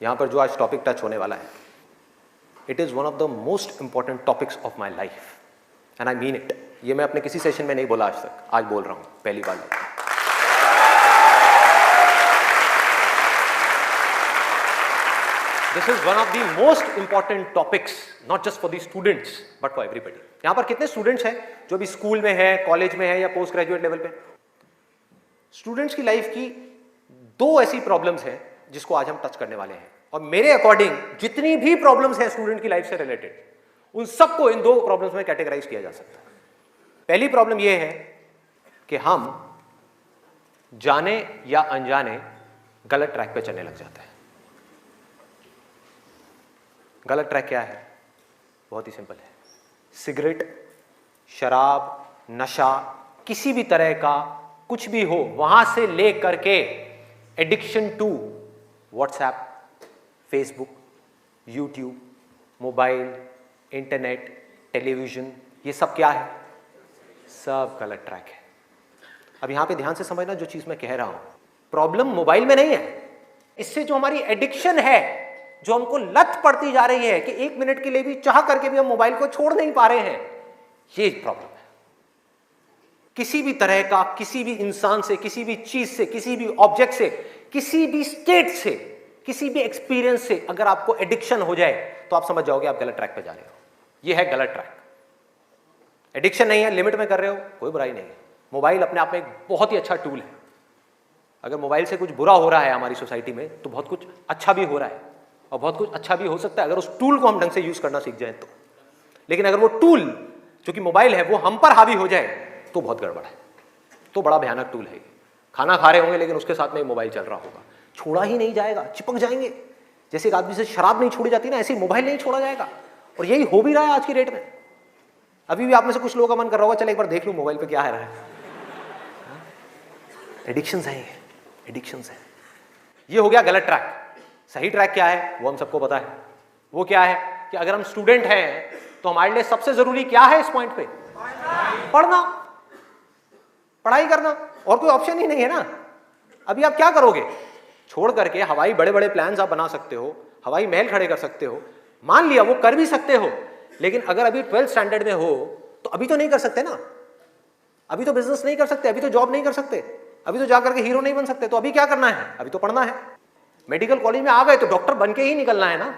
यहाँ पर जो आज टॉपिक टच होने वाला है, it is one of the most important topics of my life and I mean it. ये मैं अपने किसी सेशन में नहीं बोला आज तक, आज बोल रहा हूँ पहली बार। This is one of the most important topics, not just for the students but for everybody. यहाँ पर कितने स्टूडेंट्स हैं जो भी स्कूल में है, कॉलेज में है या पोस्ट ग्रेजुएट लेवल पे? स्टूडेंट्स की लाइफ की दो ऐसी प्रॉब्लम्स हैं जिसको आज हम टच करने वाले हैं, और मेरे अकॉर्डिंग जितनी भी प्रॉब्लम्स हैं स्टूडेंट की लाइफ से रिलेटेड, उन सबको इन दो प्रॉब्लम्स में कैटेगराइज किया जा सकता है। पहली प्रॉब्लम यह है कि हम जाने या अनजाने गलत ट्रैक पे चलने लग जाते हैं। गलत ट्रैक क्या है? बहुत ही सिंपल है। सिगरेट, शराब, नशा, किसी भी तरह का कुछ भी हो, वहां से ले करके addiction to WhatsApp, Facebook, YouTube, mobile, internet, television, ये सब क्या है? सब गलत ट्रैक है। अब यहां पे ध्यान से समझना जो चीज मैं कह रहा हूं। प्रॉब्लम मोबाइल में नहीं है, इससे जो हमारी एडिक्शन है, जो हमको लत पड़ती जा रही है कि 1 मिनट के लिए भी चाह करके भी हम मोबाइल को छोड़ नहीं पा रहे हैं, ये प्रॉब्लम है। किसी भी तरह का, किसी भी इंसान से, किसी भी चीज से, किसी भी ऑब्जेक्ट से, किसी भी स्टेट से, किसी भी एक्सपीरियंस से अगर आपको एडिक्शन हो जाए तो आप समझ जाओगे आप गलत ट्रैक पे जा रहे हो। ये है गलत ट्रैक। एडिक्शन नहीं है, लिमिट में कर रहे हो, कोई बुराई नहीं है। मोबाइल अपने आप में एक बहुत ही अच्छा टूल है। अगर मोबाइल से कुछ बुरा हो रहा है हमारी सोसाइटी में, तो बहुत कुछ अच्छा भी हो रहा है, और बहुत कुछ अच्छा भी हो सकता है अगर उस टूल को हम ढंग से यूज करना सीख जाए तो। लेकिन अगर वो टूल जो कि मोबाइल है वो हम पर हावी हो जाए तो बहुत गड़बड़ है, तो बड़ा भयानक टूल है। खाना खा रहे होंगे लेकिन उसके साथ में मोबाइल चल रहा होगा, छोड़ा ही नहीं जाएगा, चिपक जाएंगे। जैसे एक आदमी से शराब नहीं छोड़ी जाती ना, ऐसे मोबाइल नहीं छोड़ा जाएगा। और यही हो भी रहा है आज की डेट में। अभी भी आप में से कुछ लोगों का मन कर रहा होगा, चल एक बार देख लूं मोबाइल पे क्या है रहा है। एडिक्शंस है, एडिक्शंस है। ये हो गया गलत ट्रैक। सही ट्रैक क्या है वो हम सबको पता है। वो क्या है कि अगर हम स्टूडेंट हैं तो हमारे लिए सबसे जरूरी क्या है इस पॉइंट पे? पढ़ना, पढ़ाई करना, और कोई ऑप्शन ही नहीं है ना। अभी आप क्या करोगे? छोड़ करके हवाई बड़े बड़े प्लान्स आप बना सकते हो, हवाई महल खड़े कर सकते हो, मान लिया वो कर भी सकते हो, लेकिन अगर अभी 12th स्टैंडर्ड में हो तो अभी तो नहीं कर सकते ना। अभी तो बिजनेस नहीं कर सकते, अभी तो जॉब नहीं कर सकते, अभी तो जाकर के हीरो नहीं बन सकते। तो अभी क्या करना है? अभी तो पढ़ना है। मेडिकल कॉलेज में आ गए तो डॉक्टर बन के ही निकलना है ना,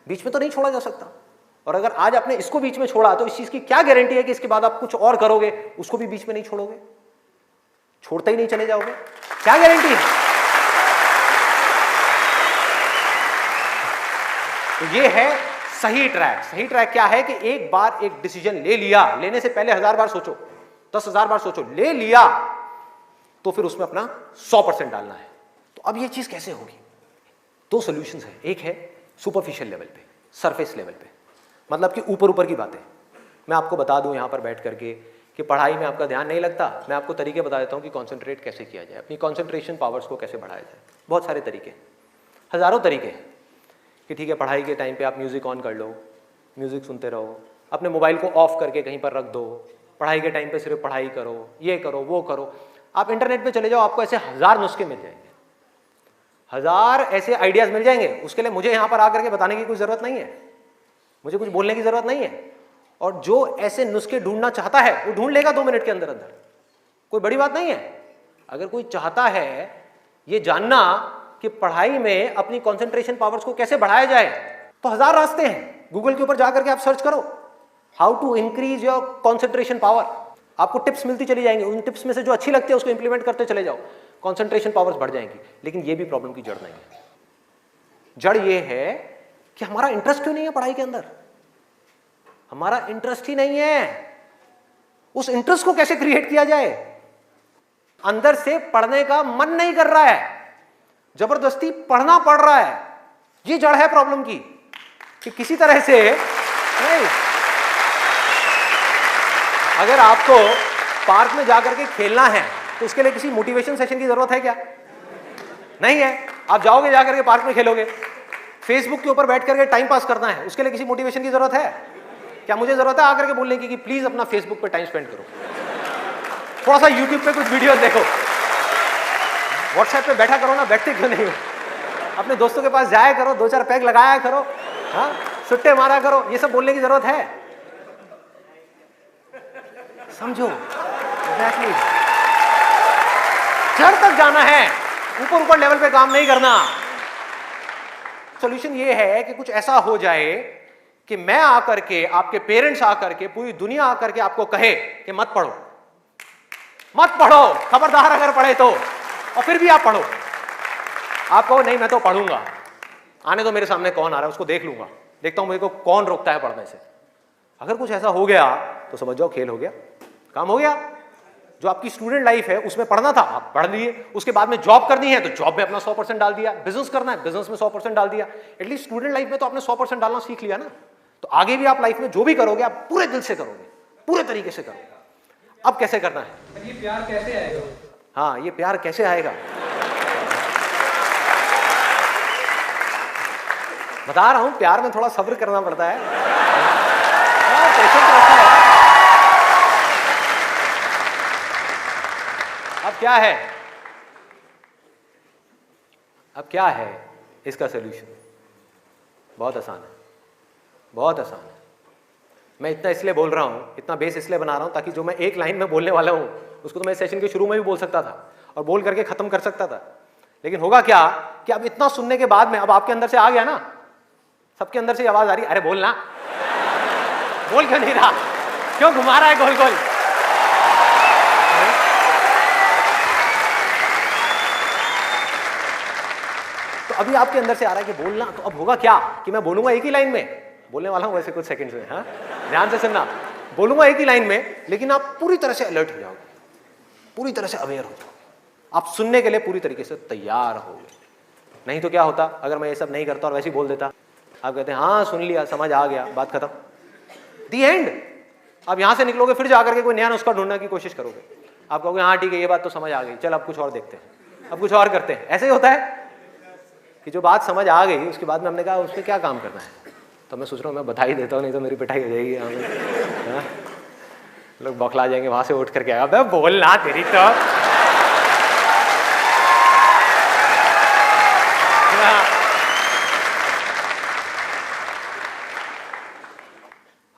बीच में तो नहीं छोड़ा जा सकता। और अगर आज आपने इसको बीच में छोड़ा तो इस चीज की क्या गारंटी है कि इसके बाद आप कुछ और करोगे, उसको भी बीच में नहीं छोड़ोगे, छोड़ते ही नहीं चले जाओगे? क्या गारंटी है? तो ये है सही ट्रैक। सही ट्रैक क्या है कि एक बार एक डिसीजन ले लिया, लेने से पहले 1000 बार सोचो, 10,000 बार सोचो, ले लिया तो फिर उसमें अपना 100% डालना है। तो अब ये चीज कैसे होगी? दो सॉल्यूशंस है। एक है सुपरफिशियल लेवल पे, सरफेस लेवल पे, मतलब कि ऊपर ऊपर की बातें। मैं आपको बता दूं यहां पर बैठ करके कि पढ़ाई में आपका ध्यान नहीं लगता, मैं आपको तरीके बता देता हूं कि कॉन्सेंट्रेट कैसे किया जाए, अपनी कॉन्सेंट्रेशन पावर्स को कैसे बढ़ाया जाए। बहुत सारे तरीके, हजारों तरीके हैं कि ठीक है पढ़ाई के टाइम पे आप म्यूजिक ऑन कर लो, म्यूजिक सुनते रहो, अपने मोबाइल को ऑफ करके कहीं पर रख दो, पढ़ाई के टाइम पे सिर्फ पढ़ाई करो, ये करो वो करो। आप इंटरनेट पे चले जाओ, आपको ऐसे 1000 नुस्खे मिल जाएंगे, 1000 ऐसे आइडियाज मिल जाएंगे। उसके लिए मुझे यहां पर आकर के बताने की कोई जरूरत नहीं है, मुझे कुछ बोलने की जरूरत नहीं है। और जो ऐसे नुस्खे ढूंढना चाहता है वो ढूंढ लेगा 2 मिनट के अंदर अंदर, कोई बड़ी बात नहीं है। अगर कोई चाहता है ये जानना कि पढ़ाई में अपनी कंसंट्रेशन पावर्स को कैसे बढ़ाया जाए, तो 1000 रास्ते हैं। गूगल के ऊपर जाकर के आप सर्च करो how to increase your concentration power, आपको टिप्स मिलती चली जाएंगी। उन टिप्स में से जो अच्छी लगती है उसको इंप्लीमेंट करते चले जाओ, कंसंट्रेशन पावर्स बढ़ जाएंगी। लेकिन ये भी प्रॉब्लम की जड़ नहीं है। जड़ ये है कि हमारा इंटरेस्ट क्यों नहीं है पढ़ाई के अंदर? हमारा इंटरेस्ट ही नहीं है। उस इंटरेस्ट को कैसे क्रिएट किया जाए? अंदर से पढ़ने का मन नहीं कर रहा है, जबरदस्ती पढ़ना पड़ रहा है। ये जड़ है प्रॉब्लम की कि किसी तरह से नहीं। अगर आपको पार्क में जाकर के खेलना है तो उसके लिए किसी मोटिवेशन सेशन की जरूरत है क्या? नहीं है। आप जाओगे जाकर के पार्क में खेलोगे। फेसबुक के ऊपर बैठ करके टाइम पास करना है, उसके लिए किसी मोटिवेशन की जरूरत है क्या? मुझे जरूरत है आकर के बोलने की कि प्लीज अपना फेसबुक पे टाइम स्पेंड करो, थोड़ा सा यूट्यूब पे कुछ वीडियो देखो, व्हाट्सएप पे बैठा करो ना, बैठते क्यों नहीं हो? अपने दोस्तों के पास जाया करो, 2-4 पैग लगाया करो, हाँ, सुट्टे मारा करो, ये सब बोलने की जरूरत है? समझो, एग्जैक्टली। जड़ तक जाना है, ऊपर ऊपर लेवल पे काम नहीं करना। सॉल्यूशन ये है कि कुछ ऐसा हो जाए कि मैं आकर के, आपके पेरेंट्स आकर के, पूरी दुनिया आकर के आपको कहे कि मत पढ़ो, मत पढ़ो, खबरदार अगर पढ़े तो, और फिर भी आप पढ़ो। आप कहो नहीं मैं तो पढ़ूंगा, आने तो मेरे सामने कौन आ रहा है उसको देख लूंगा, देखता हूं मेरे को कौन रोकता है पढ़ने से। अगर कुछ ऐसा हो गया तो समझ जाओ खेल हो गया, काम हो गया। जो आपकी स्टूडेंट लाइफ है उसमें पढ़ना था, आप पढ़ लिए, उसके बाद में जॉब करनी है तो जॉब में अपना 100% डाल दिया, बिजनेस करना है बिजनेस में 100% डाल दिया। एटलीस्ट स्टूडेंट लाइफ में तो आपने 100% डालना सीख लिया ना, तो आगे भी आप लाइफ में जो भी करोगे आप पूरे दिल से करोगे, पूरे तरीके से करोगे। अब कैसे करना है? ये प्यार कैसे आएगा? हाँ, ये प्यार कैसे आएगा? बता रहा हूं, प्यार में थोड़ा सब्र करना पड़ता है, पेशेंस रखना है। अब क्या है, अब क्या है इसका सलूशन? बहुत आसान है, बहुत आसान है। मैं इतना इसलिए बोल रहा हूं, इतना बेस इसलिए बना रहा हूं ताकि जो मैं एक लाइन में बोलने वाला हूं उसको तो मैं सेशन के शुरू में भी बोल सकता था और बोल करके खत्म कर सकता था। लेकिन होगा क्या कि अब इतना सुनने के बाद में अब आपके अंदर से आ गया ना, सबके अंदर से आवाज आ रही, अरे बोलना, बोल क्यों नहीं रहा, क्यों घुमा रहा है गोल गोल? तो अभी आपके अंदर से आ रहा है कि बोलना, तो अब होगा क्या कि मैं बोलूंगा एक ही लाइन में, बोलने वाला हूं वैसे कुछ सेकंड्स में, हाँ ध्यान से सुनना, बोलूंगा एक ही लाइन में, लेकिन आप पूरी तरह से अलर्ट हो जाओगे, पूरी तरह से अवेयर हो जाओगे, आप सुनने के लिए पूरी तरीके से तैयार होगे। नहीं तो क्या होता अगर मैं ये सब नहीं करता और वैसे ही बोल देता, आप कहते हैं हाँ सुन लिया, समझ आ गया, बात खत्म, दी एंड। आप यहां से निकलोगे फिर जाकर के कोई नया नुस्खा ढूंढने की कोशिश करोगे, आप कहोगे हाँ ठीक है ये बात तो समझ आ गई, चल अब कुछ और देखते हैं, अब कुछ और करते हैं। ऐसे ही होता है कि जो बात समझ आ गई उसके बाद में हमने कहा उसमें क्या काम करना है, तो मैं सोच रहा हूँ मैं बधाई देता हूँ, नहीं तो मेरी पिटाई हो जाएगी यहाँ में, लोग बौखला जाएंगे, वहां से उठ करके आएगा बोलना तेरी तो।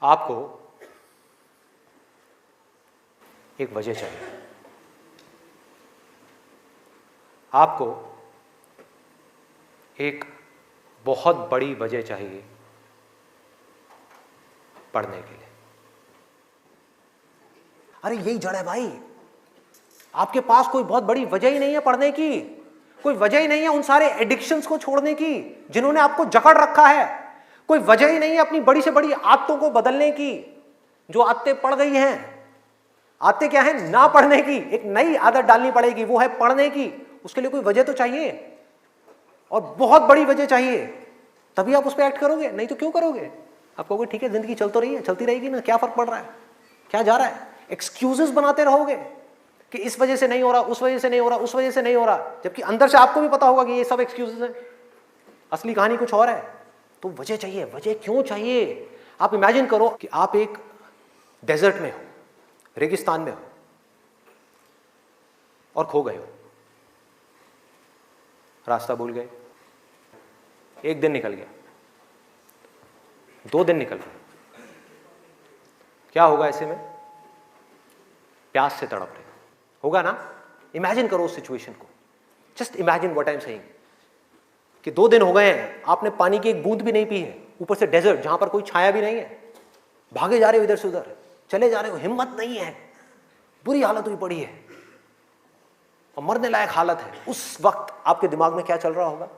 आपको एक वजह चाहिए, आपको एक बहुत बड़ी वजह चाहिए पढ़ने के लिए। अरे यही जड़ है भाई, आपके पास कोई बहुत बड़ी वजह ही नहीं है पढ़ने की, कोई वजह ही नहीं है उन सारे एडिक्शंस को छोड़ने की जिन्होंने आपको जकड़ रखा है, कोई वजह ही नहीं है अपनी बड़ी से बड़ी आदतों को बदलने की, जो आदतें पड़ गई हैं। आदतें क्या है? ना पढ़ने की, एक नई आदत डालनी पड़ेगी, वो है पढ़ने की। उसके लिए कोई वजह तो चाहिए, और बहुत बड़ी वजह चाहिए, तभी आप उस पर एक्ट करोगे, नहीं तो क्यों करोगे? आप कहोगे ठीक है जिंदगी चल तो रही है, चलती रहेगी ना, क्या फर्क पड़ रहा है, क्या जा रहा है? एक्सक्यूजेस बनाते रहोगे कि इस वजह से नहीं हो रहा, उस वजह से नहीं हो रहा, उस वजह से नहीं हो रहा, जबकि अंदर से आपको भी पता होगा कि ये सब एक्सक्यूजेस हैं, असली कहानी कुछ और है। तो वजह चाहिए। वजह क्यों चाहिए? आप इमेजिन करो कि आप एक डेजर्ट में हो, रेगिस्तान में हो और खो गए हो, रास्ता भूल गए, एक दिन निकल गया, 2 दिन निकल गए, क्या होगा ऐसे में? प्यास से तड़प रहे होगा ना? इमेजिन करो उस सिचुएशन को, just imagine what I am saying कि 2 दिन हो गए हैं, आपने पानी की एक बूंद भी नहीं पी है, ऊपर से डेजर्ट जहां पर कोई छाया भी नहीं है, भागे जा रहे हो इधर से उधर, चले जा रहे हो, हिम्मत नहीं है, बुरी हालत हुई पड़ी है और मरने लायक हालत है। उस वक्त आपके दिमाग में क्या चल रहा होगा?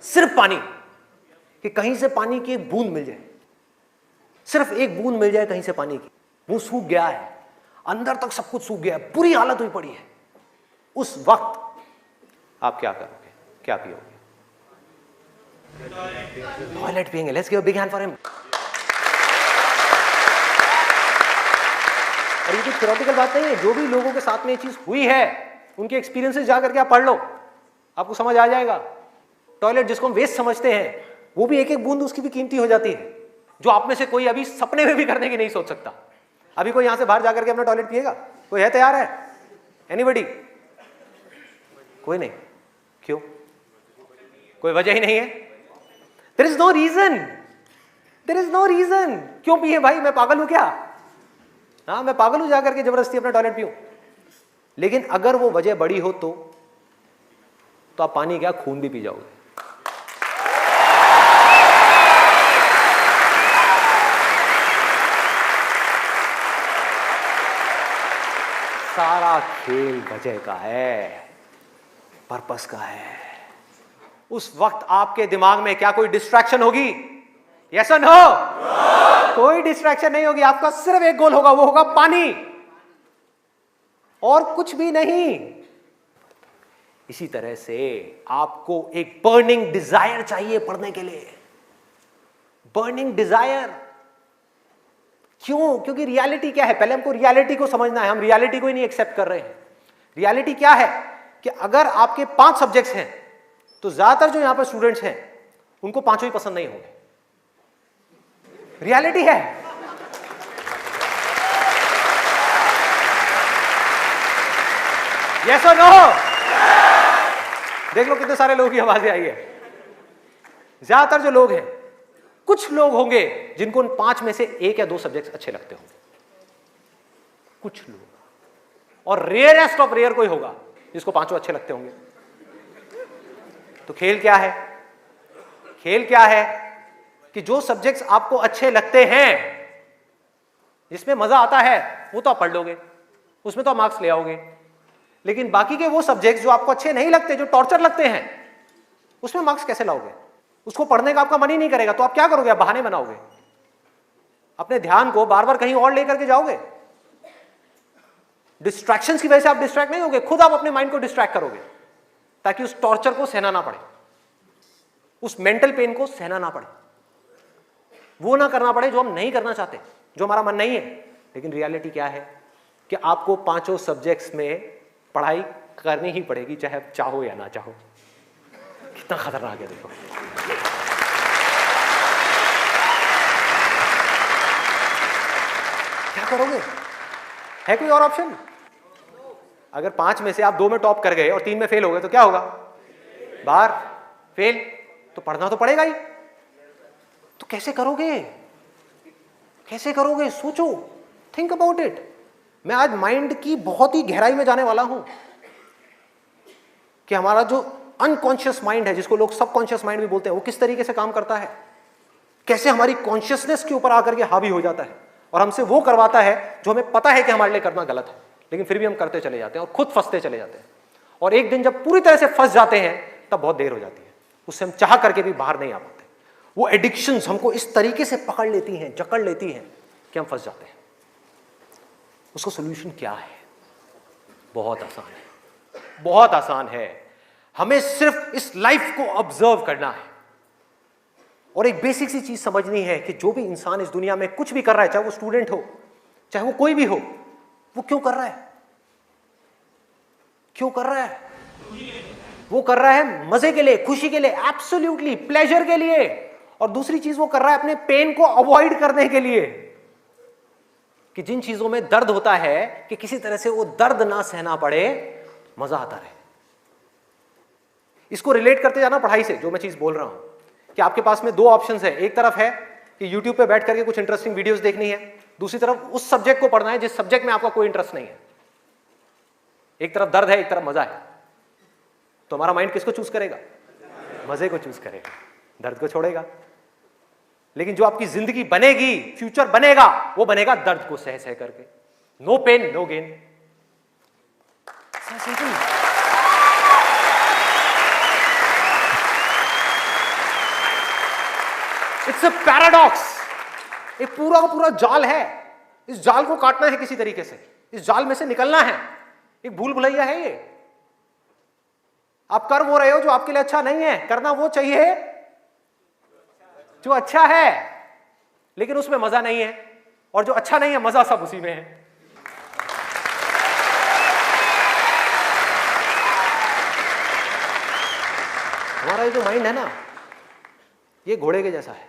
सिर्फ पानी, कि कहीं से पानी की एक बूंद मिल जाए, सिर्फ एक बूंद मिल जाए कहीं से पानी की। मुंह सूख गया है, अंदर तक सब कुछ सूख गया है, बुरी हालत हुई पड़ी है। उस वक्त आप क्या करोगे? क्या पियोगे? टॉयलेट पिएंगे। Let's give a big hand for him. और ये कोई थ्योरेटिकल बात नहीं है, जो भी लोगों के साथ में ये चीज हुई है उनके एक्सपीरियंसेस जाकर के आप पढ़ लो, आपको समझ आ जाएगा। टॉयलेट जिसको हम वेस्ट समझते हैं, वो भी एक एक बूंद उसकी भी कीमती हो जाती है, जो आप में से कोई अभी सपने में भी करने की नहीं सोच सकता। अभी कोई यहां से बाहर जाकर के अपना टॉयलेट पिएगा? कोई है तैयार है? एनीबॉडी? कोई नहीं। क्यों? कोई वजह ही नहीं है। There is no reason, there is no reason. क्यों पिए भाई, मैं पागल हूं क्या? हाँ, मैं पागल हूं जाकर के जबरदस्ती अपना टॉयलेट पीऊं? लेकिन अगर वो वजह बड़ी हो तो आप पानी क्या, खून भी पी जाओगे। सारा खेल वजह का है, पर्पस का है। उस वक्त आपके दिमाग में क्या कोई डिस्ट्रैक्शन होगी? यस और नो? कोई डिस्ट्रैक्शन नहीं होगी। आपका सिर्फ एक गोल होगा, वो होगा पानी, और कुछ भी नहीं। इसी तरह से आपको एक बर्निंग डिजायर चाहिए पढ़ने के लिए, बर्निंग डिजायर। क्यों? क्योंकि रियलिटी क्या है, पहले हमको रियलिटी को समझना है। हम रियलिटी को ही नहीं एक्सेप्ट कर रहे हैं। रियलिटी क्या है कि अगर आपके 5 सब्जेक्ट्स हैं तो ज्यादातर जो यहां पर स्टूडेंट्स हैं उनको 5 ही पसंद नहीं होंगे। रियलिटी है। यस और नो? देख लो कितने सारे लोगों की आवाजें आई है। ज्यादातर जो लोग हैं, कुछ लोग होंगे जिनको उन 5 में से 1 या 2 सब्जेक्ट्स अच्छे लगते होंगे, कुछ लोग, और रेयरेस्ट ऑफ रेयर कोई होगा जिसको 5 अच्छे लगते होंगे। तो खेल क्या है? खेल क्या है कि जो सब्जेक्ट्स आपको अच्छे लगते हैं, जिसमें मजा आता है, वो तो आप पढ़ लोगे, उसमें तो आप मार्क्स ले आओगे। लेकिन बाकी के वो सब्जेक्ट्स जो आपको अच्छे नहीं लगते, जो टॉर्चर लगते हैं, उसमें मार्क्स कैसे लाओगे? उसको पढ़ने का आपका मन ही नहीं करेगा, तो आप क्या करोगे? आप बहाने बनाओगे, अपने ध्यान को बार बार कहीं और लेकर के जाओगे। डिस्ट्रैक्शंस की वजह से आप डिस्ट्रैक्ट नहीं होगे, खुद आप अपने माइंड को डिस्ट्रैक्ट करोगे, ताकि उस टॉर्चर को सहना ना पड़े, उस मेंटल पेन को सहना ना पड़े, वो ना करना पड़े जो हम नहीं करना चाहते, जो हमारा मन नहीं है। लेकिन रियलिटी क्या है कि आपको 5 सब्जेक्ट्स में पढ़ाई करनी ही पड़ेगी, चाहे आप चाहो या ना चाहो। कितना खतरनाक है देखो। क्या करोगे? है कोई और ऑप्शन? अगर 5 में से आप 2 में टॉप कर गए और 3 में फेल हो गए तो क्या होगा? बाहर, फेल। तो पढ़ना तो पड़ेगा ही। तो कैसे करोगे? कैसे करोगे? सोचो, थिंक अबाउट इट। मैं आज माइंड की बहुत ही गहराई में जाने वाला हूं कि हमारा जो अनकॉन्शियस माइंड है, जिसको लोग सबकॉन्शियस माइंड भी बोलते हैं, वो किस तरीके से काम करता है, कैसे हमारी कॉन्शियसनेस के ऊपर आकर के हावी हो जाता है और हमसे वो करवाता है जो हमें पता है कि हमारे लिए करना गलत है, लेकिन फिर भी हम करते चले जाते हैं और खुद फंसते चले जाते हैं। और एक दिन जब पूरी तरह से फंस जाते हैं तब बहुत देर हो जाती है, उससे हम चाह करके भी बाहर नहीं आ पाते। वो एडिक्शंस हमको इस तरीके से पकड़ लेती हैं, जकड़ लेती हैं कि हम फंस जाते हैं। उसका सोल्यूशन क्या है? बहुत आसान है, बहुत आसान है। हमें सिर्फ इस लाइफ को ऑब्जर्व करना है और एक बेसिक सी चीज समझनी है कि जो भी इंसान इस दुनिया में कुछ भी कर रहा है, चाहे वो स्टूडेंट हो, चाहे वो कोई भी हो, वो क्यों कर रहा है? क्यों कर रहा है? वो कर रहा है मजे के लिए, खुशी के लिए, एब्सोल्युटली प्लेजर के लिए। और दूसरी चीज वो कर रहा है अपने पेन को अवॉइड करने के लिए, कि जिन चीजों में दर्द होता है कि किसी तरह से वो दर्द ना सहना पड़े, मजा आता रहे। इसको रिलेट करते जाना पढ़ाई से, जो मैं चीज बोल रहा हूं कि आपके पास में 2 ऑप्शंस है। एक तरफ है कि YouTube पे बैठ करके कुछ इंटरेस्टिंग वीडियोस देखनी है, दूसरी तरफ उस सब्जेक्ट को पढ़ना है जिस सब्जेक्ट में आपका कोई इंटरेस्ट नहीं है। एक तरफ दर्द है, एक तरफ मजा है, तो हमारा माइंड किसको चूज करेगा? मजे को चूज करेगा, दर्द को छोड़ेगा। लेकिन जो आपकी जिंदगी बनेगी, फ्यूचर बनेगा, वो बनेगा दर्द को सह सह करके। No pain no gain. It's a paradox. एक पूरा का पूरा जाल है, इस जाल को काटना है किसी तरीके से, इस जाल में से निकलना है। एक भूल भुलैया है ये। आप कर वो रहे हो जो आपके लिए अच्छा नहीं है, करना वो चाहिए जो अच्छा है, लेकिन उसमें मजा नहीं है, और जो अच्छा नहीं है मजा सब उसी में है। हमारा ये जो माइंड है ना, ये घोड़े के जैसा है।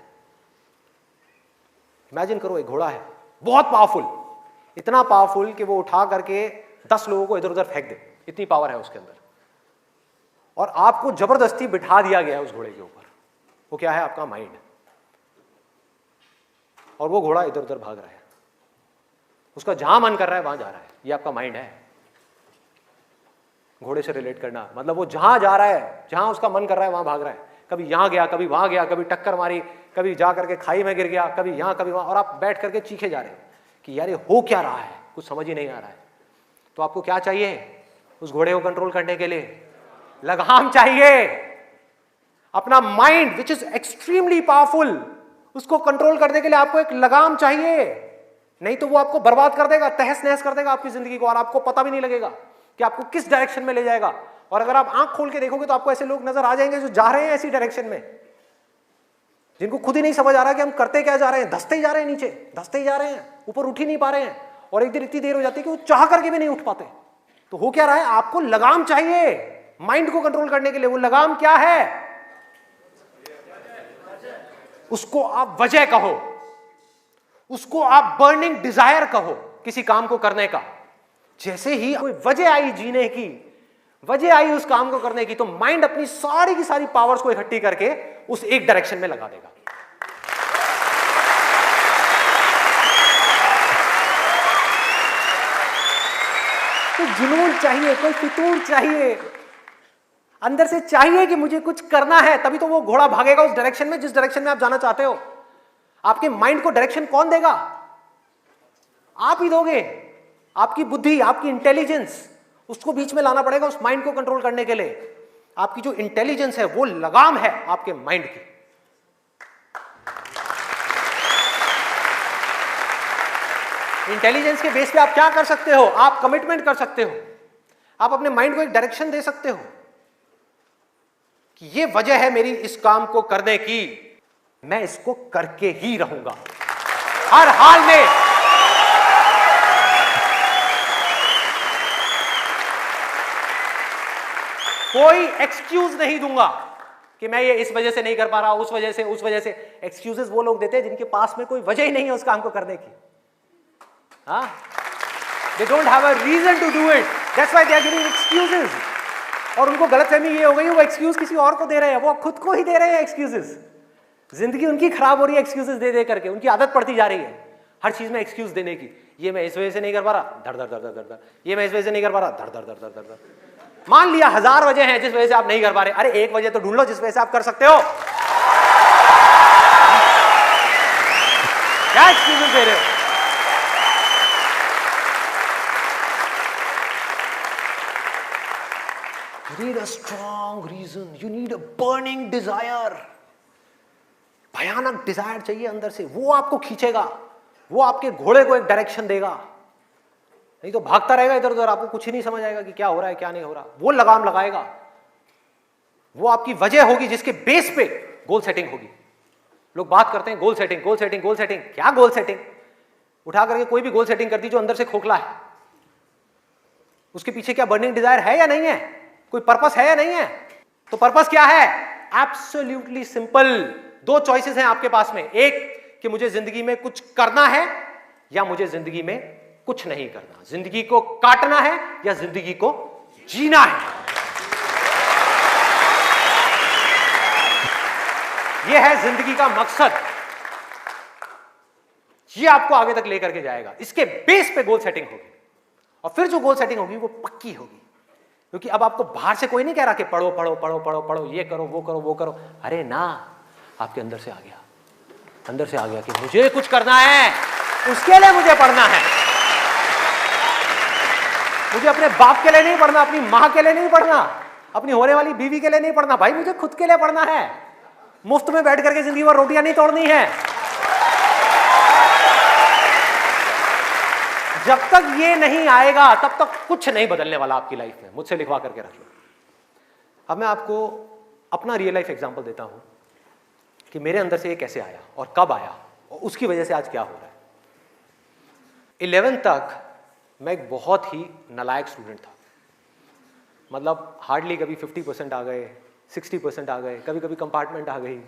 इमेजिन करो, एक घोड़ा है बहुत पावरफुल, इतना पावरफुल कि वो उठा करके 10 लोगों को इधर उधर फेंक दे, इतनी पावर है उसके अंदर। और आपको जबरदस्ती बिठा दिया गया है उस घोड़े के ऊपर। वो क्या है? आपका माइंड। और वो घोड़ा इधर उधर भाग रहा है, उसका जहां मन कर रहा है वहां जा रहा है। ये आपका माइंड है। घोड़े से रिलेट करना मतलब वो जहां जा रहा है, जहां उसका मन कर रहा है वहां भाग रहा है। कभी यहां गया, कभी वहां गया, कभी टक्कर मारी, कभी जा करके खाई में गिर गया, कभी यहां कभी वहां, और आप बैठ करके चीखे जा रहे हैं कि यार ये हो क्या रहा है, कुछ समझ ही नहीं आ रहा है। तो आपको क्या चाहिए उस घोड़े को कंट्रोल करने के लिए? लगाम चाहिए। अपना mind which is extremely powerful, उसको कंट्रोल करने के लिए आपको एक लगाम चाहिए। नहीं तो वो आपको बर्बाद कर देगा, तहस नहस कर देगा आपकी जिंदगी को, और आपको पता भी नहीं लगेगा कि आपको किस डायरेक्शन में ले जाएगा। और अगर आप आंख खोल के देखोगे तो आपको ऐसे लोग नजर आ जाएंगे जो जा रहे हैं ऐसी डायरेक्शन में, जिनको खुद ही नहीं समझ आ रहा कि हम करते क्या जा रहे हैं, धंसते ही जा रहे हैं, नीचे धंसते ही जा रहे हैं, ऊपर उठ ही नहीं पा रहे हैं। और एक दिन इतनी देर हो जाती है कि वो चाह करके भी नहीं उठ पाते। तो हो क्या रहा है? आपको लगाम चाहिए माइंड को कंट्रोल करने के लिए। वो लगाम क्या है? उसको आप वजह कहो, उसको आप बर्निंग डिजायर कहो किसी काम को करने का। जैसे ही कोई वजह आई जीने की, वजह आई उस काम को करने की, तो माइंड अपनी सारी की सारी पावर्स को इकट्ठी करके उस एक डायरेक्शन में लगा देगा। तो जुनून चाहिए, कोई फितूर चाहिए, अंदर से चाहिए कि मुझे कुछ करना है, तभी तो वो घोड़ा भागेगा उस डायरेक्शन में जिस डायरेक्शन में आप जाना चाहते हो। आपके माइंड को डायरेक्शन कौन देगा? आप ही दोगे। आपकी बुद्धि, आपकी इंटेलिजेंस, उसको बीच में लाना पड़ेगा उस माइंड को कंट्रोल करने के लिए। आपकी जो इंटेलिजेंस है वो लगाम है आपके माइंड की। इंटेलिजेंस के बेस पे आप क्या कर सकते हो? आप कमिटमेंट कर सकते हो, आप अपने माइंड को एक डायरेक्शन दे सकते हो कि ये वजह है मेरी इस काम को करने की, मैं इसको करके ही रहूंगा हर हाल में। कोई एक्सक्यूज नहीं दूंगा कि मैं ये इस वजह से नहीं कर पा रहा, उस वजह से। एक्सक्यूजेस वो लोग देते हैं जिनके पास में कोई वजह ही नहीं है उस काम को करने की। They don't have a reason to do it. That's why they are giving excuses. और उनको गलतफहमी ये हो गई, वो एक्सक्यूज किसी और को दे रहे हैं, वो खुद को ही दे रहे हैं एक्सक्यूजेस। जिंदगी उनकी खराब हो रही है एक्सक्यूजेस दे दे करके, उनकी आदत पड़ती जा रही है हर चीज में एक्सक्यूज देने की। ये मैं इस वजह से नहीं कर पा रहा, धड़ धड़ धड़ धड़ धड़, ये मैं इस वजह से नहीं कर पा रहा, धड़ धड़ धड़ धड़ धड़। मान लिया 1000 वजह हैं जिस वजह से आप नहीं कर पा रहे, अरे एक वजह तो ढूंढ लो जिस वजह से आप कर सकते हो। क्या एक्सक्यूजेस दे रहे हो? You need a strong reason. You need a burning desire. भयानक डिजायर चाहिए अंदर से, वो आपको खींचेगा, वो आपके घोड़े को एक डायरेक्शन देगा। नहीं तो भागता रहेगा इधर उधर, आपको कुछ ही नहीं समझ आएगा कि क्या हो रहा है क्या नहीं हो रहा। वो लगाम लगाएगा, वो आपकी वजह होगी जिसके बेस पे गोल सेटिंग होगी। लोग बात करते हैं goal setting, goal setting, goal setting. क्या गोल सेटिंग? उठा करके कोई भी गोल सेटिंग करती जो अंदर से खोखला है, उसके पीछे क्या बर्निंग डिजायर है या नहीं है? कोई पर्पस है या नहीं है? तो पर्पस क्या है? Absolutely simple. 2 चॉइसेस हैं आपके पास में, एक कि मुझे जिंदगी में कुछ करना है या मुझे जिंदगी में कुछ नहीं करना। जिंदगी को काटना है या जिंदगी को जीना है। यह है जिंदगी का मकसद। यह आपको आगे तक लेकर के जाएगा। इसके बेस पे गोल सेटिंग होगी, और फिर जो गोल सेटिंग होगी वो पक्की होगी। क्योंकि अब आपको बाहर से कोई नहीं कह रहा कि पढ़ो पढ़ो पढ़ो पढ़ो पढ़ो, ये करो वो करो वो करो। अरे ना, आपके अंदर से आ गया, अंदर से आ गया कि मुझे कुछ करना है, उसके लिए मुझे पढ़ना है। मुझे अपने बाप के लिए नहीं पढ़ना, अपनी मां के लिए नहीं पढ़ना, अपनी होने वाली बीवी के लिए नहीं पढ़ना, भाई मुझे खुद के लिए पढ़ना है। मुफ्त में बैठ करके जिंदगी भर रोटियां नहीं तोड़नी है। जब तक ये नहीं आएगा तब तक कुछ नहीं बदलने वाला आपकी लाइफ में। मुझसे लिखवा करके रख लो। अब मैं आपको अपना रियल लाइफ एग्जांपल देता हूं कि मेरे अंदर से ये कैसे आया और कब आया और उसकी वजह से आज क्या हो रहा है। 11th तक मैं एक बहुत ही नालायक स्टूडेंट था। मतलब हार्डली कभी 50% आ गए, 60% आ गए, कभी कभी कंपार्टमेंट आ गई।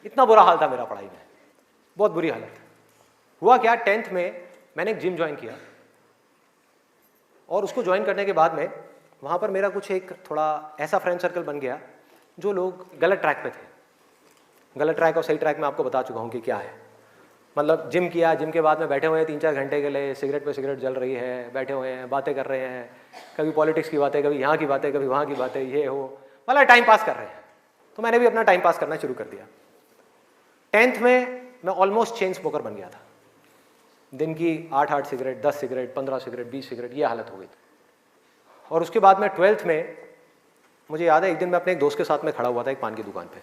इतना बुरा हाल था मेरा पढ़ाई में, बहुत बुरी हालत। हुआ क्या, 10th में मैंने एक जिम ज्वाइन किया, और उसको ज्वाइन करने के बाद में वहाँ पर मेरा कुछ एक थोड़ा ऐसा फ्रेंड सर्कल बन गया जो लोग गलत ट्रैक पे थे। गलत ट्रैक और सही ट्रैक में आपको बता चुका हूँ कि क्या है। मतलब जिम किया, जिम के बाद में बैठे हुए हैं 3-4 घंटे के लिए, सिगरेट पे सिगरेट जल रही है, बैठे हुए हैं, बातें कर रहे हैं, कभी पॉलिटिक्स की बातें, कभी यहाँ की बातें, कभी वहाँ की बातें, ये हो, मतलब टाइम पास कर रहे हैं। तो मैंने भी अपना टाइम पास करना शुरू कर दिया। 10th में मैं ऑलमोस्ट चेन स्मोकर बन गया था। दिन की 8-8 सिगरेट, 10 सिगरेट, 15 सिगरेट, 20 सिगरेट, ये हालत हो गई थी। और उसके बाद में 12th में मुझे याद है एक दिन मैं अपने एक दोस्त के साथ में खड़ा हुआ था एक पान की दुकान पे।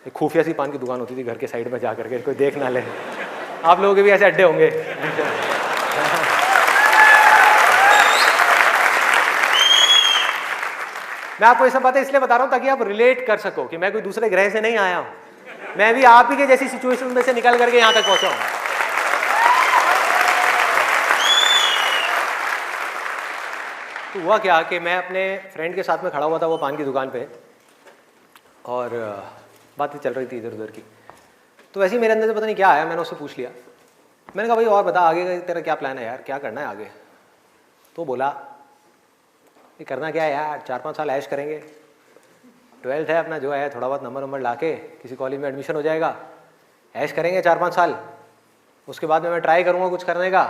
एक खुफिया सी पान की दुकान होती थी घर के साइड में जा करके, कोई देख ना ले। आप लोगों के भी ऐसे अड्डे होंगे। मैं आपको ये सब बातें इसलिए बता रहा हूं ताकि आप रिलेट कर सको कि मैं कोई दूसरे ग्रह से नहीं आया हूं, मैं भी आप ही के जैसी सिचुएशन में से निकल करके यहां तक पहुंचा हूं। तो हुआ क्या कि मैं अपने फ्रेंड के साथ में खड़ा हुआ था वो पान की दुकान पे, और बातें चल रही थी इधर उधर की। तो वैसे ही मेरे अंदर से पता नहीं क्या आया, मैंने उससे पूछ लिया। मैंने कहा भाई और बता आगे का तेरा क्या प्लान है यार, क्या करना है आगे? तो बोला ये करना क्या है यार, 4-5 साल ऐश करेंगे, 12th है अपना जो है, थोड़ा बहुत नंबर ला के किसी कॉलेज में एडमिशन हो जाएगा, ऐश करेंगे 4-5 साल, उसके बाद में मैं ट्राई करूँगा कुछ करने का,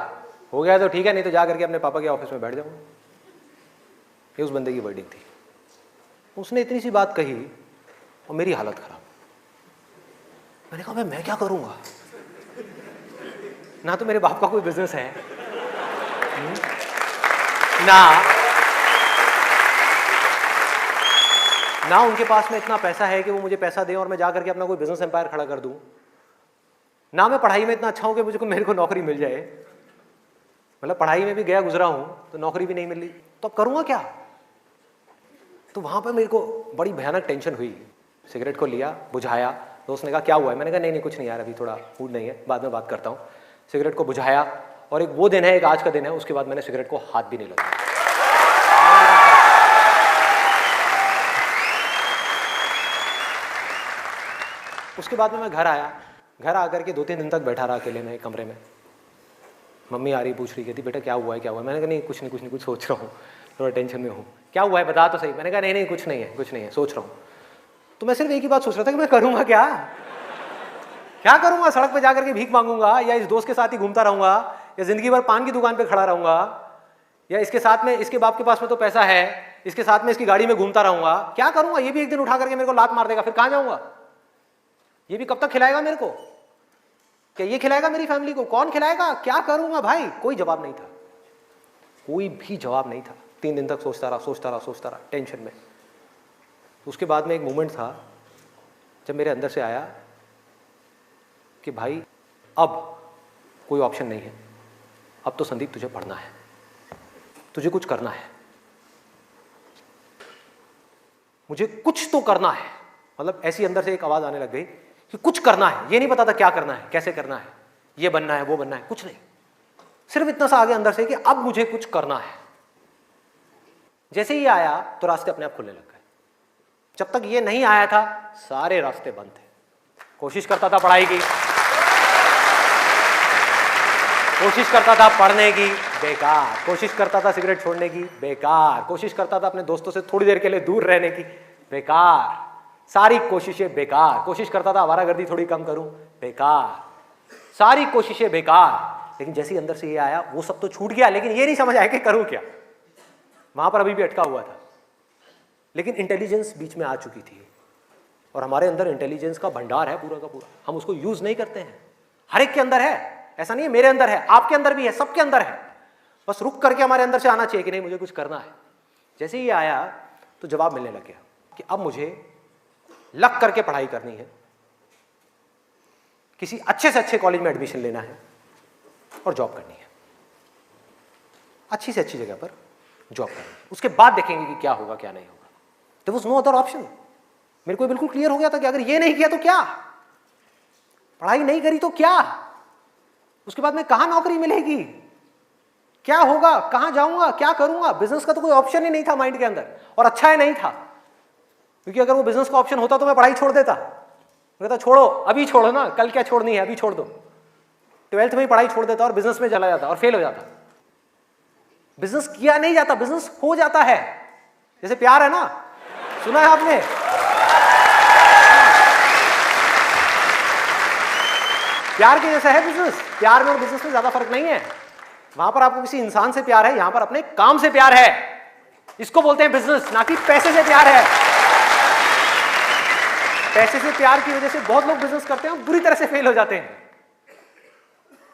हो गया तो ठीक है, नहीं तो जा करके अपने पापा के ऑफिस में बैठ जाऊँगा। ये उस बंदे की वर्डिंग थी। उसने इतनी सी बात कही और मेरी हालत खराब। मैंने कहा भाई मैं क्या करूँगा, ना तो मेरे बाप का कोई बिजनेस है, ना उनके पास में इतना पैसा है कि वो मुझे पैसा दे और मैं जा करके अपना कोई बिजनेस एम्पायर खड़ा कर दूं, ना मैं पढ़ाई में इतना अच्छा हूं कि मुझे मेरे को नौकरी मिल जाए। मतलब पढ़ाई में भी गया गुजरा हूं तो नौकरी भी नहीं मिल रही, तो अब करूंगा क्या? तो वहां पर मेरे को बड़ी भयानक टेंशन हुई। सिगरेट को लिया, बुझाया। दोस्त ने कहा क्या हुआ है? मैंने कहा नहीं कुछ नहीं यार, अभी थोड़ा मूड नहीं है, बाद में बात करता हूँ। सिगरेट को बुझाया, और एक वो दिन है, एक आज का दिन है, उसके बाद मैंने सिगरेट को हाथ भी नहीं लगाया। उसके बाद में मैं घर आया। घर आकर के 2-3 दिन तक बैठा रहा अकेले में कमरे में। मम्मी आ रही, पूछ रही, कहती बेटा क्या हुआ है, क्या हुआ है? मैंने कहा नहीं कुछ नहीं, कुछ सोच रहा हूँ, थोड़ा टेंशन में हूँ। क्या हुआ है बता तो सही। मैंने कहा नहीं कुछ नहीं है, सोच रहा हूँ। तो मैं सिर्फ एक ही बात सोच रहा था कि मैं करूँगा क्या करूँगा? सड़क पे जाकर के भीख मांगूंगा, या इस दोस्त के साथ ही घूमता रहूँगा, या जिंदगी भर पान की दुकान पे खड़ा रहूँगा, या इसके साथ में, इसके बाप के पास में तो पैसा है, इसके साथ में इसकी गाड़ी में घूमता रहूँगा? क्या करूँगा? ये भी एक दिन उठा करके मेरे को लात मार देगा, फिर कहाँ जाऊँगा? ये भी कब तक खिलाएगा मेरे को? क्या ये खिलाएगा मेरी फैमिली को? कौन खिलाएगा? क्या करूँगा भाई? कोई जवाब नहीं था, कोई भी जवाब नहीं था। 3 दिन तक सोचता रहा टेंशन में। उसके बाद में एक मोमेंट था जब मेरे अंदर से आया कि भाई अब कोई ऑप्शन नहीं है, अब तो संदीप तुझे पढ़ना है, तुझे कुछ करना है, मुझे कुछ तो करना है। मतलब ऐसी अंदर से एक आवाज आने लग गई कि कुछ करना है। ये नहीं पता था क्या करना है, कैसे करना है, ये बनना है, वो बनना है, कुछ नहीं, सिर्फ इतना सा आगे अंदर से कि अब मुझे कुछ करना है। जैसे ही आया तो रास्ते अपने आप खुलने लग गए। जब तक ये नहीं आया था सारे रास्ते बंद थे। कोशिश करता था पढ़ाई की, कोशिश करता था पढ़ने की, बेकार। कोशिश करता था सिगरेट छोड़ने की, बेकार। कोशिश करता था अपने दोस्तों से थोड़ी देर के लिए दूर रहने की, बेकार। सारी कोशिशें बेकार। कोशिश करता था आवारागर्दी थोड़ी कम करूं, बेकार। सारी कोशिशें बेकार। लेकिन जैसे ही अंदर से ये आया वो सब तो छूट गया, लेकिन ये नहीं समझ आया कि करूं क्या। वहां पर अभी भी अटका हुआ था, लेकिन इंटेलिजेंस बीच में आ चुकी थी। और हमारे अंदर इंटेलिजेंस का भंडार है पूरा का पूरा, हम उसको यूज नहीं करते हैं। हर एक के अंदर है, ऐसा नहीं है मेरे अंदर है, आपके अंदर भी है, सबके अंदर है। बस रुक करके हमारे अंदर से आना चाहिए कि नहीं मुझे कुछ करना है। जैसे ही आया तो जवाब मिलने लग गया कि अब मुझे लग करके पढ़ाई करनी है, किसी अच्छे से अच्छे कॉलेज में एडमिशन लेना है और जॉब करनी है, अच्छी से अच्छी जगह पर जॉब करनी है। उसके बाद देखेंगे कि क्या होगा क्या नहीं होगा। There was no other option. मेरे को बिल्कुल क्लियर हो गया था कि अगर ये नहीं किया तो क्या, पढ़ाई नहीं करी तो क्या, उसके बाद में कहां नौकरी मिलेगी, क्या होगा, कहां जाऊंगा, क्या करूंगा। बिजनेस का तो कोई ऑप्शन ही नहीं था माइंड के अंदर, और अच्छा है नहीं था, क्योंकि अगर वो बिजनेस का ऑप्शन होता तो मैं पढ़ाई छोड़ देता। मैं कहता छोड़ो, अभी छोड़ो ना, कल क्या छोड़नी है, अभी छोड़ दो। 12th में ही पढ़ाई छोड़ देता और बिजनेस में चला जाता और फेल हो जाता। बिजनेस किया नहीं जाता, बिजनेस हो जाता है। जैसे प्यार है ना, सुना है आपने? प्यार के जैसा है बिजनेस। प्यार में और बिजनेस में ज्यादा फर्क नहीं है। वहां पर आपको किसी इंसान से प्यार है, यहां पर अपने काम से प्यार है। इसको बोलते हैं बिजनेस, ना कि पैसे से प्यार है। पैसे से प्यार की वजह से बहुत लोग बिजनेस करते हैं और बुरी तरह से फेल हो जाते हैं,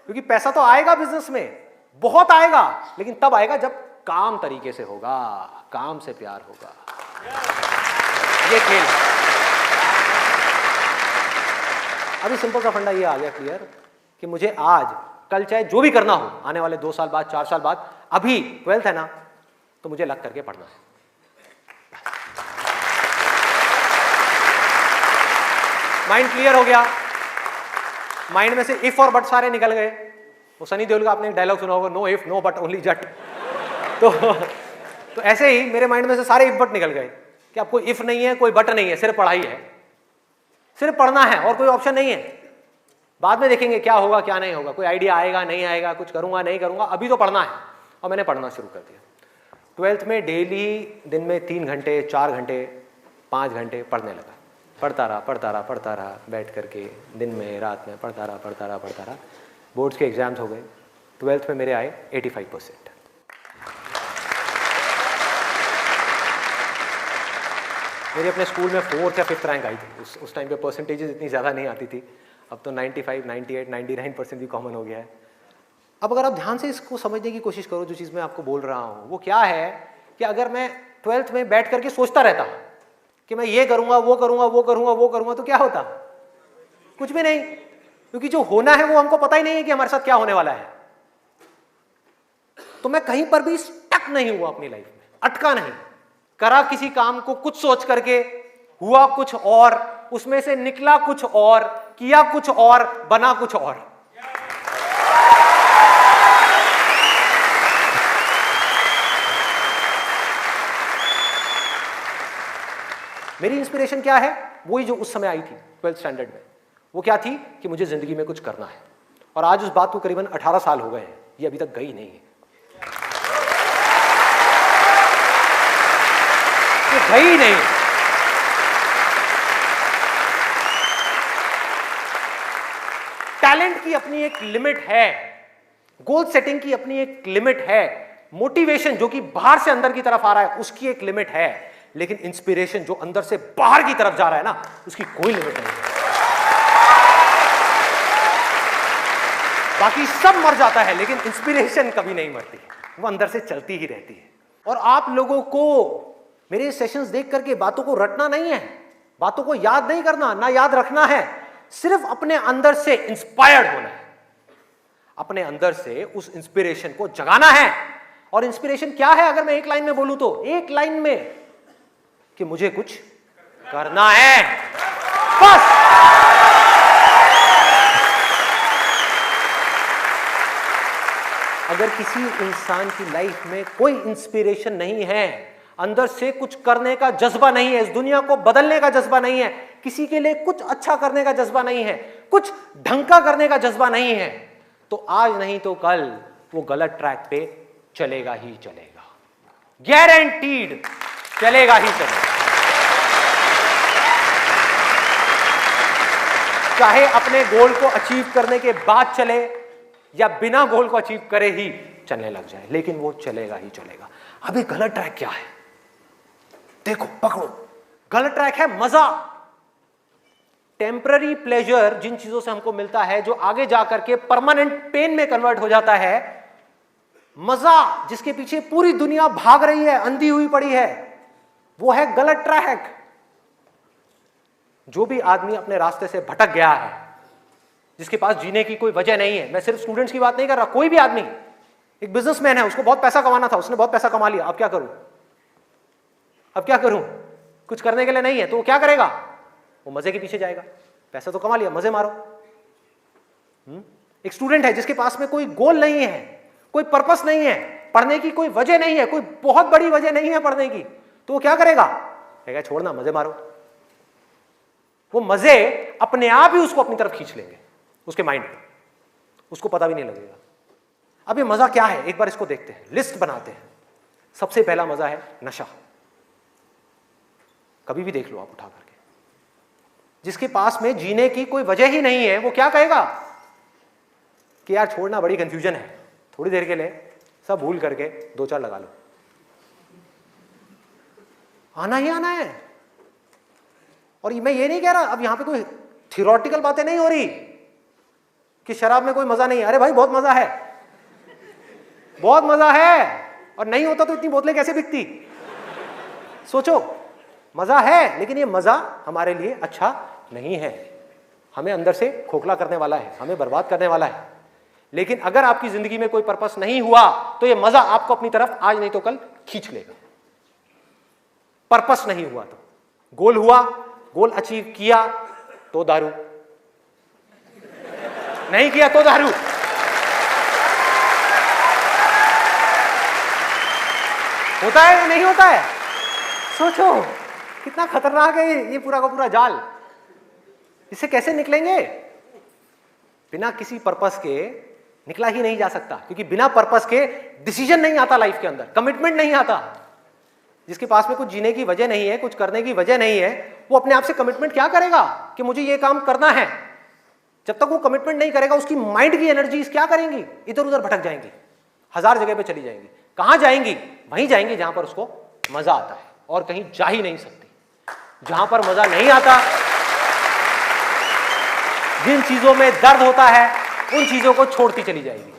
क्योंकि पैसा तो आएगा बिजनेस में, बहुत आएगा, लेकिन तब आएगा जब काम तरीके से होगा, काम से प्यार होगा। ये खेल। अभी सिंपल सा फंडा ये आ गया क्लियर कि मुझे आज कल चाहे जो भी करना हो, आने वाले 2 साल बाद, 4 साल बाद, अभी 12th है ना, तो मुझे लग करके पढ़ना है। माइंड क्लियर हो गया। माइंड में से इफ और बट सारे निकल गए। वो सनी देओल का आपने एक डायलॉग सुना होगा, no if no but only Jatt. तो ऐसे ही मेरे माइंड में से सारे इफ बट निकल गए कि अब कोई इफ नहीं है, कोई बट नहीं है, सिर्फ पढ़ाई है, सिर्फ पढ़ना है और कोई ऑप्शन नहीं है। बाद में देखेंगे क्या होगा क्या नहीं होगा, कोई आइडिया आएगा नहीं आएगा, कुछ करूंगा नहीं करूंगा, अभी तो पढ़ना है। और मैंने पढ़ना शुरू कर दिया। 12th में डेली दिन में 3 घंटे 4 घंटे 5 घंटे पढ़ने लगा। पढ़ता रहा बैठ करके, दिन में रात में पढ़ता रहा। बोर्ड्स के एग्जाम्स हो गए। 12th में मेरे आए 85%। मेरे अपने स्कूल में 4th या 5th रैंक आई थी। उस टाइम पे परसेंटेजेस इतनी ज़्यादा नहीं आती थी। अब तो 95, 98, 99% भी कॉमन हो गया है। अब अगर आप ध्यान से इसको समझने की कोशिश करो, जो चीज़ मैं आपको बोल रहा हूँ वो क्या है कि अगर मैं 12th में बैठ करके सोचता रहता कि मैं ये करूँगा वो करूँगा, तो क्या होता? कुछ भी नहीं, क्योंकि जो होना है वो हमको पता ही नहीं है कि हमारे साथ क्या होने वाला है। तो मैं कहीं पर भी स्टक नहीं हुआ अपनी लाइफ में, अटका नहीं। करा किसी काम को कुछ सोच करके, हुआ कुछ और, उसमें से निकला कुछ और, किया कुछ और, बना कुछ और। मेरी इंस्पिरेशन क्या है? वही जो उस समय आई थी 12th स्टैंडर्ड में। वो क्या थी कि मुझे जिंदगी में कुछ करना है। और आज उस बात को करीबन 18 साल हो गए हैं, ये अभी तक गई नहीं है, ये गई नहीं। टैलेंट की अपनी एक लिमिट है, गोल सेटिंग की अपनी एक लिमिट है, मोटिवेशन जो कि बाहर से अंदर की तरफ आ रहा है उसकी एक लिमिट है, लेकिन इंस्पिरेशन जो अंदर से बाहर की तरफ जा रहा है ना, उसकी कोई लिमिट नहीं है। बाकी सब मर जाता है, लेकिन इंस्पिरेशन कभी नहीं मरती, वो अंदर से चलती ही रहती है। और आप लोगों को मेरे सेशंस देख करके बातों को रटना नहीं है, बातों को याद नहीं करना, ना याद रखना है, सिर्फ अपने अंदर से इंस्पायर्ड होना है, अपने अंदर से उस इंस्पिरेशन को जगाना है। और इंस्पिरेशन क्या है अगर मैं एक लाइन में बोलूं तो, एक लाइन में कि मुझे कुछ करना है, बस। अगर किसी इंसान की लाइफ में कोई इंस्पिरेशन नहीं है, अंदर से कुछ करने का जज्बा नहीं है, इस दुनिया को बदलने का जज्बा नहीं है, किसी के लिए कुछ अच्छा करने का जज्बा नहीं है, कुछ ढंग का करने का जज्बा नहीं है, तो आज नहीं तो कल वो गलत ट्रैक पे चलेगा ही चलेगा, गारंटीड चलेगा ही चलेगा। चाहे अपने गोल को अचीव करने के बाद चले या बिना गोल को अचीव करे ही चलने लग जाए, लेकिन वो चलेगा ही चलेगा। अभी गलत ट्रैक क्या है? देखो, पकड़ो। गलत ट्रैक है मजा, टेम्पररी प्लेजर, जिन चीजों से हमको मिलता है जो आगे जाकर के परमानेंट पेन में कन्वर्ट हो जाता है। मजा जिसके पीछे पूरी दुनिया भाग रही है, अंधी हुई पड़ी है, वो है गलत ट्रैक। जो भी आदमी अपने रास्ते से भटक गया है, जिसके पास जीने की कोई वजह नहीं है, मैं सिर्फ स्टूडेंट्स की बात नहीं कर रहा, कोई भी आदमी, एक बिजनेसमैन है, उसको बहुत पैसा कमाना था, उसने बहुत पैसा कमा लिया, अब क्या करूं, अब क्या करूं, कुछ करने के लिए नहीं है, तो वो क्या करेगा? वो मजे के पीछे जाएगा। पैसा तो कमा लिया, मजे मारो। एक स्टूडेंट है जिसके पास में कोई गोल नहीं है, कोई पर्पस नहीं है, पढ़ने की कोई वजह नहीं है, कोई बहुत बड़ी वजह नहीं है पढ़ने की, तो वो क्या करेगा? कहेगा छोड़ना, मजे मारो। वो मजे अपने आप ही उसको अपनी तरफ खींच लेंगे, उसके माइंड में, उसको पता भी नहीं लगेगा। अब ये मजा क्या है, एक बार इसको देखते हैं, लिस्ट बनाते हैं। सबसे पहला मजा है नशा। कभी भी देख लो आप उठा करके, जिसके पास में जीने की कोई वजह ही नहीं है, वो क्या कहेगा कि यार छोड़ना, बड़ी कंफ्यूजन है, थोड़ी देर के लिए सब भूल करके 2-4 लगा लो। आना ही आना है। और मैं ये नहीं कह रहा, अब यहां पे कोई थियोरेटिकल बातें नहीं हो रही कि शराब में कोई मजा नहीं है। अरे भाई बहुत मजा है, बहुत मजा है। और नहीं होता तो इतनी बोतलें कैसे बिकती? सोचो, मजा है, लेकिन ये मजा हमारे लिए अच्छा नहीं है, हमें अंदर से खोखला करने वाला है, हमें बर्बाद करने वाला है। लेकिन अगर आपकी जिंदगी में कोई पर्पस नहीं हुआ तो ये मजा आपको अपनी तरफ आज नहीं तो कल खींच लेगा। पर्पस नहीं हुआ तो, गोल हुआ, गोल अचीव किया तो दारू, नहीं किया तो दारू। होता है या नहीं होता है? सोचो कितना खतरनाक है ये पूरा का पूरा जाल। इससे कैसे निकलेंगे? बिना किसी पर्पस के निकला ही नहीं जा सकता, क्योंकि बिना पर्पस के डिसीजन नहीं आता लाइफ के अंदर, कमिटमेंट नहीं आता। जिसके पास में कुछ जीने की वजह नहीं है, कुछ करने की वजह नहीं है, वो अपने आप से कमिटमेंट क्या करेगा कि मुझे ये काम करना है? जब तक वो कमिटमेंट नहीं करेगा, उसकी माइंड की एनर्जीज क्या करेंगी? इधर उधर भटक जाएंगी, 1000 जगह पे चली जाएंगी। कहां जाएंगी? वहीं जाएंगी जहां पर उसको मजा आता है, और कहीं जा ही नहीं सकती। जहां पर मजा नहीं आता, जिन चीजों में दर्द होता है, उन चीजों को छोड़ती चली जाएगी।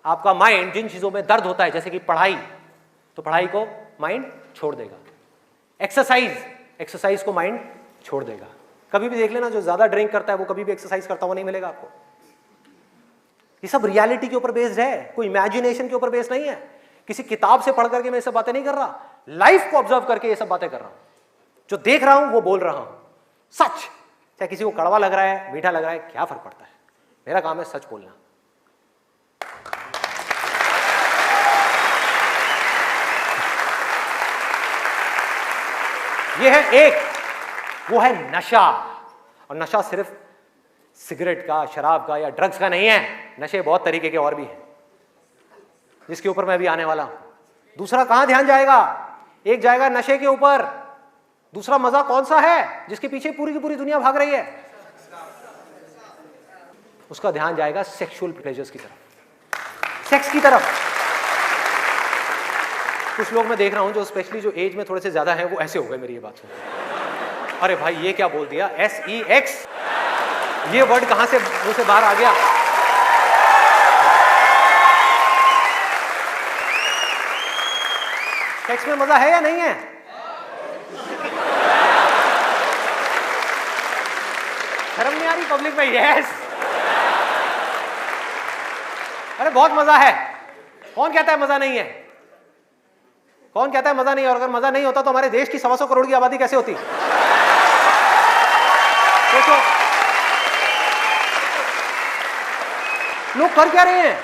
आपका माइंड जिन चीजों में दर्द होता है, जैसे कि पढ़ाई, तो पढ़ाई को माइंड छोड़ देगा। एक्सरसाइज को माइंड छोड़ देगा। कभी भी देख लेना, जो ज्यादा ड्रिंक करता है वो कभी भी एक्सरसाइज करता हुआ नहीं मिलेगा आपको। ये सब रियलिटी के ऊपर बेस्ड है, कोई इमेजिनेशन के ऊपर बेस्ड नहीं है। किसी किताब से पढ़ करके मैं ये सब बातें नहीं कर रहा, लाइफ को ऑब्जर्व करके ये सब बातें कर रहा हूं। जो देख रहा हूं वो बोल रहा हूं, सच। चाहे किसी को कड़वा लग रहा है, मीठा लग रहा है, क्या फर्क पड़ता है? मेरा काम है सच बोलना। ये है एक, वो है नशा। और नशा सिर्फ सिगरेट का, शराब का या ड्रग्स का नहीं है। नशे बहुत तरीके के और भी हैं, जिसके ऊपर मैं अभी आने वाला हूं। दूसरा कहां ध्यान जाएगा? एक जाएगा नशे के ऊपर, दूसरा मजा कौन सा है जिसके पीछे पूरी की पूरी दुनिया भाग रही है? उसका ध्यान जाएगा सेक्सुअल प्लेजर्स की तरफ, सेक्स की तरफ। कुछ लोग मैं देख रहा हूं जो स्पेशली जो एज में थोड़े से ज्यादा हैं, वो ऐसे हो गए मेरी ये बात सुन। अरे भाई ये क्या बोल दिया, SEX, ये वर्ड कहां से मुंह से बाहर आ गया? सेक्स में मजा है या नहीं है? शर्म नहीं आ रही पब्लिक में? यस, अरे बहुत मजा है। कौन कहता है मजा नहीं है? कौन कहता है मजा नहीं है? और अगर मजा नहीं होता तो हमारे देश की 125 करोड़ की आबादी कैसे होती? सोचो, लोग कर क्या रहे हैं?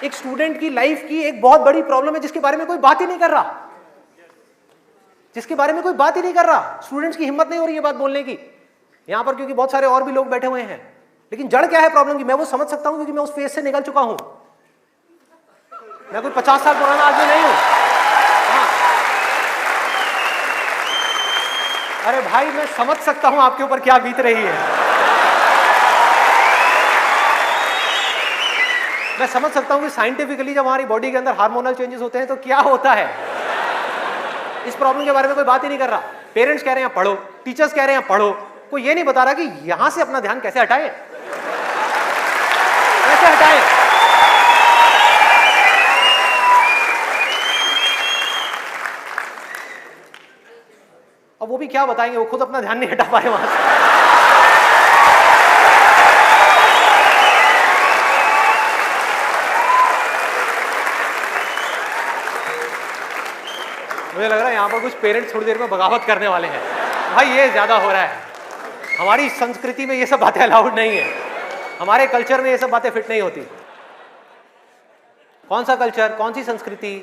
एक स्टूडेंट की लाइफ की एक बहुत बड़ी प्रॉब्लम है जिसके बारे में कोई बात ही नहीं कर रहा, जिसके बारे में कोई बात ही नहीं कर रहा। स्टूडेंट्स की हिम्मत नहीं हो रही है बात बोलने की यहां पर, क्योंकि बहुत सारे और भी लोग बैठे हुए हैं। लेकिन जड़ क्या है प्रॉब्लम की, मैं वो समझ सकता हूं, क्योंकि मैं उस फेज से निकल चुका हूं। मैं कोई 50 साल पुराना आदमी नहीं हूं। हाँ। अरे भाई मैं समझ सकता हूं आपके ऊपर क्या बीत रही है। मैं समझ सकता हूं कि साइंटिफिकली जब हमारी बॉडी के अंदर हार्मोनल चेंजेस होते हैं तो क्या होता है। इस प्रॉब्लम के बारे में कोई बात ही नहीं कर रहा। पेरेंट्स कह रहे हैं पढ़ो, टीचर्स कह रहे हैं पढ़ो, कोई ये नहीं बता रहा कि यहां से अपना ध्यान कैसे हटाए, कैसे हटाए। अब वो भी क्या बताएंगे, वो खुद अपना ध्यान नहीं हटा पाए वहां से। मुझे लग रहा है यहां पर कुछ पेरेंट्स थोड़ी देर में बगावत करने वाले हैं। भाई ये ज्यादा हो रहा है, हमारी संस्कृति में ये सब बातें अलाउड नहीं है, हमारे कल्चर में ये सब बातें फिट नहीं होती। कौन सा कल्चर, कौन सी संस्कृति?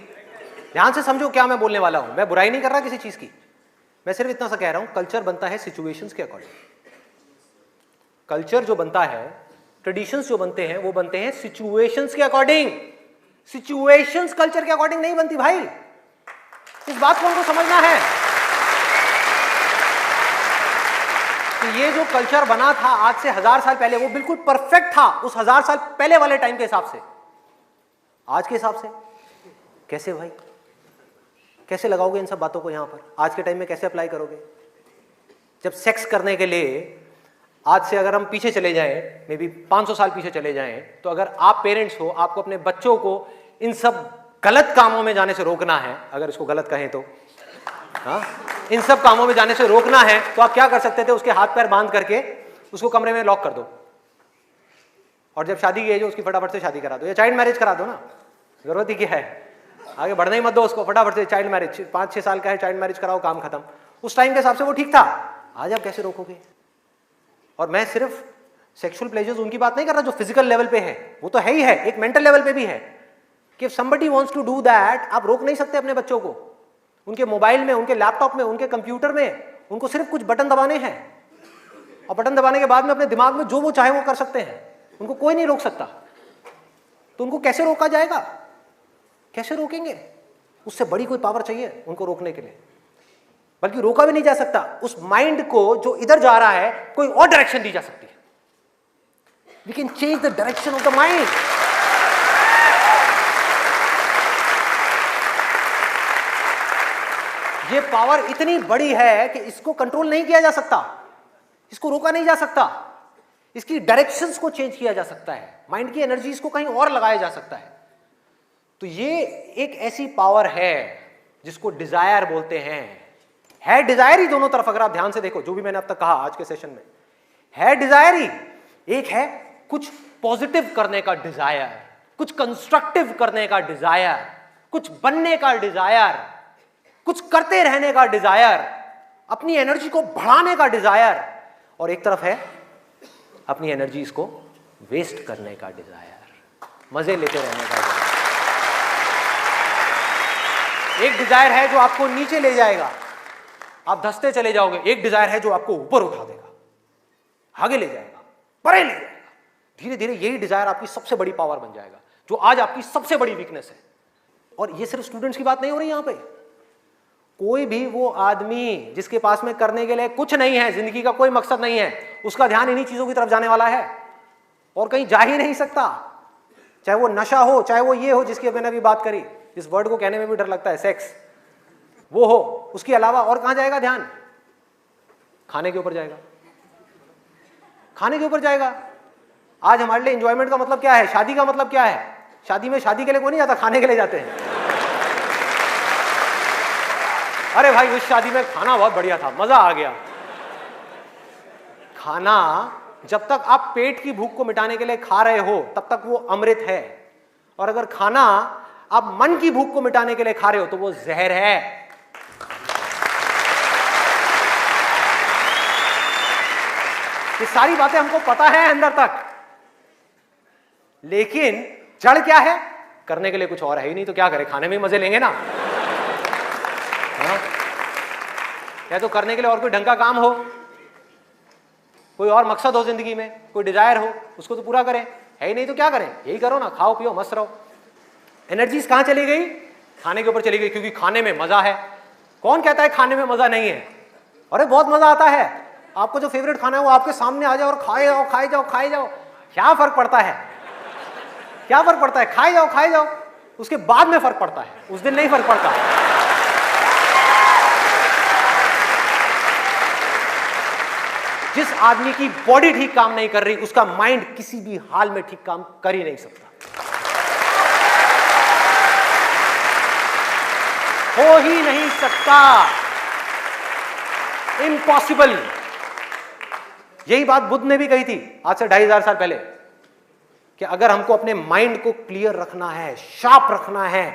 ध्यान से समझो क्या मैं बोलने वाला हूं। मैं बुराई नहीं कर रहा किसी चीज की, मैं सिर्फ इतना सा कह रहा हूं, कल्चर बनता है सिचुएशंस के अकॉर्डिंग। कल्चर जो बनता है, ट्रेडिशंस जो बनते हैं, वो बनते हैं सिचुएशंस के अकॉर्डिंग। सिचुएशंस कल्चर के अकॉर्डिंग नहीं बनती भाई, इस बात को उनको समझना है कि ये जो कल्चर बना था आज से 1000 साल पहले वो बिल्कुल परफेक्ट था उस 1000 साल पहले वाले टाइम के हिसाब से। आज के हिसाब से कैसे भाई, कैसे लगाओगे इन सब बातों को यहां पर, आज के टाइम में कैसे अप्लाई करोगे? जब सेक्स करने के लिए आज से अगर हम पीछे चले जाएं, मे बी 500 साल पीछे चले जाएं, तो अगर आप पेरेंट्स हो, आपको अपने बच्चों को इन सब गलत कामों में जाने से रोकना है, अगर इसको गलत कहें तो, हाँ, इन सब कामों में जाने से रोकना है, तो आप क्या कर सकते थे? उसके हाथ पैर बांध करके उसको कमरे में लॉक कर दो, और जब शादी की एज हो उसकी फटाफट से शादी करा दो, या चाइल्ड मैरिज करा दो ना, जरूरत ही क्या है, आगे बढ़ने ही मत दो उसको, फटाफट से चाइल्ड मैरिज, 5-6 साल का है, चाइल्ड मैरिज कराओ, काम खत्म। उस टाइम के हिसाब से वो ठीक था, आज आप कैसे रोकोगे? और मैं सिर्फ सेक्सुअल प्लेजर्स उनकी बात नहीं कर रहा जो फिजिकल लेवल पे है, वो तो है ही है, एक मेंटल लेवल पे भी है कि somebody wants to do that, आप रोक नहीं सकते अपने बच्चों को। उनके मोबाइल में, उनके लैपटॉप में, उनके कंप्यूटर में उनको सिर्फ कुछ बटन दबाने हैं, और बटन दबाने के बाद में अपने दिमाग में जो वो चाहे वो कर सकते हैं, उनको कोई नहीं रोक सकता। तो उनको कैसे रोका जाएगा? कैसे रोकेंगे? उससे बड़ी कोई पावर चाहिए उनको रोकने के लिए, बल्कि रोका भी नहीं जा सकता। उस माइंड को जो इधर जा रहा है कोई और डायरेक्शन दी जा सकती है। We can change the direction of the mind. ये पावर इतनी बड़ी है कि इसको कंट्रोल नहीं किया जा सकता, इसको रोका नहीं जा सकता, इसकी डायरेक्शंस को चेंज किया जा सकता है, माइंड की एनर्जीज को कहीं और लगाया जा सकता है। तो ये एक ऐसी पावर है जिसको डिजायर बोलते हैं। है डिजायर ही दोनों तरफ, अगर आप ध्यान से देखो जो भी मैंने अब तक कहा आज के सेशन में, है डिजायर ही। एक है कुछ पॉजिटिव करने का डिजायर, कुछ कंस्ट्रक्टिव करने का डिजायर, कुछ बनने का डिजायर, कुछ करते रहने का डिजायर, अपनी एनर्जी को बढ़ाने का डिजायर, और एक तरफ है अपनी एनर्जी इसको वेस्ट करने का डिजायर, मजे लेते रहने का डिजायर। एक डिजायर है जो आपको नीचे ले जाएगा, आप धंसते चले जाओगे। एक डिजायर है जो आपको ऊपर उठा देगा, आगे ले जाएगा, परे ले जाएगा। धीरे धीरे यही डिजायर आपकी सबसे बड़ी पावर बन जाएगा, जो आज आपकी सबसे बड़ी वीकनेस है। और ये सिर्फ स्टूडेंट्स की बात नहीं हो रही यहां पे, कोई भी वो आदमी जिसके पास में करने के लिए कुछ नहीं है, जिंदगी का कोई मकसद नहीं है, उसका ध्यान इन्हीं चीजों की तरफ जाने वाला है और कहीं जा ही नहीं सकता। चाहे वो नशा हो, चाहे वो ये हो जिसकी मैंने अभी बात करी, इस वर्ड को कहने में भी डर लगता है, सेक्स, वो हो, उसके अलावा और कहां जाएगा ध्यान? खाने के ऊपर जाएगा, खाने के ऊपर जाएगा। आज हमारे लिए एंजॉयमेंट का मतलब क्या है? शादी का मतलब क्या है? शादी में शादी के लिए कोई नहीं जाता, खाने के लिए जाते हैं। अरे भाई उस शादी में खाना बहुत बढ़िया था, मजा आ गया। खाना जब तक आप पेट की भूख को मिटाने के लिए खा रहे हो तब तक वो अमृत है, और अगर खाना आप मन की भूख को मिटाने के लिए खा रहे हो तो वो जहर है। ये सारी बातें हमको पता है अंदर तक, लेकिन जड़ क्या है? करने के लिए कुछ और है ही नहीं, तो क्या करें? खाने में मजे लेंगे ना। हाँ? या तो करने के लिए और कोई ढंग का काम हो, कोई और मकसद हो जिंदगी में, कोई डिजायर हो, उसको तो पूरा करें। है ही नहीं तो क्या करें? यही करो ना, खाओ पियो मस्त रहो। एनर्जीज कहां चली गई? खाने के ऊपर चली गई, क्योंकि खाने में मजा है। कौन कहता है खाने में मजा नहीं है? अरे बहुत मजा आता है। आपको जो फेवरेट खाना है वो आपके सामने आ जाओ और खाए जाओ, खाए जाओ, खाए जाओ। क्या फर्क पड़ता है? क्या फर्क पड़ता है? खाए जाओ, खाए जाओ। उसके बाद में फर्क पड़ता है, उस दिन नहीं फर्क पड़ता। जिस आदमी की बॉडी ठीक काम नहीं कर रही, उसका माइंड किसी भी हाल में ठीक काम कर ही नहीं सकता, हो ही नहीं सकता, इम्पॉसिबल। यही बात बुद्ध ने भी कही थी आज से 2500 साल पहले, कि अगर हमको अपने माइंड को क्लियर रखना है, शार्प रखना है,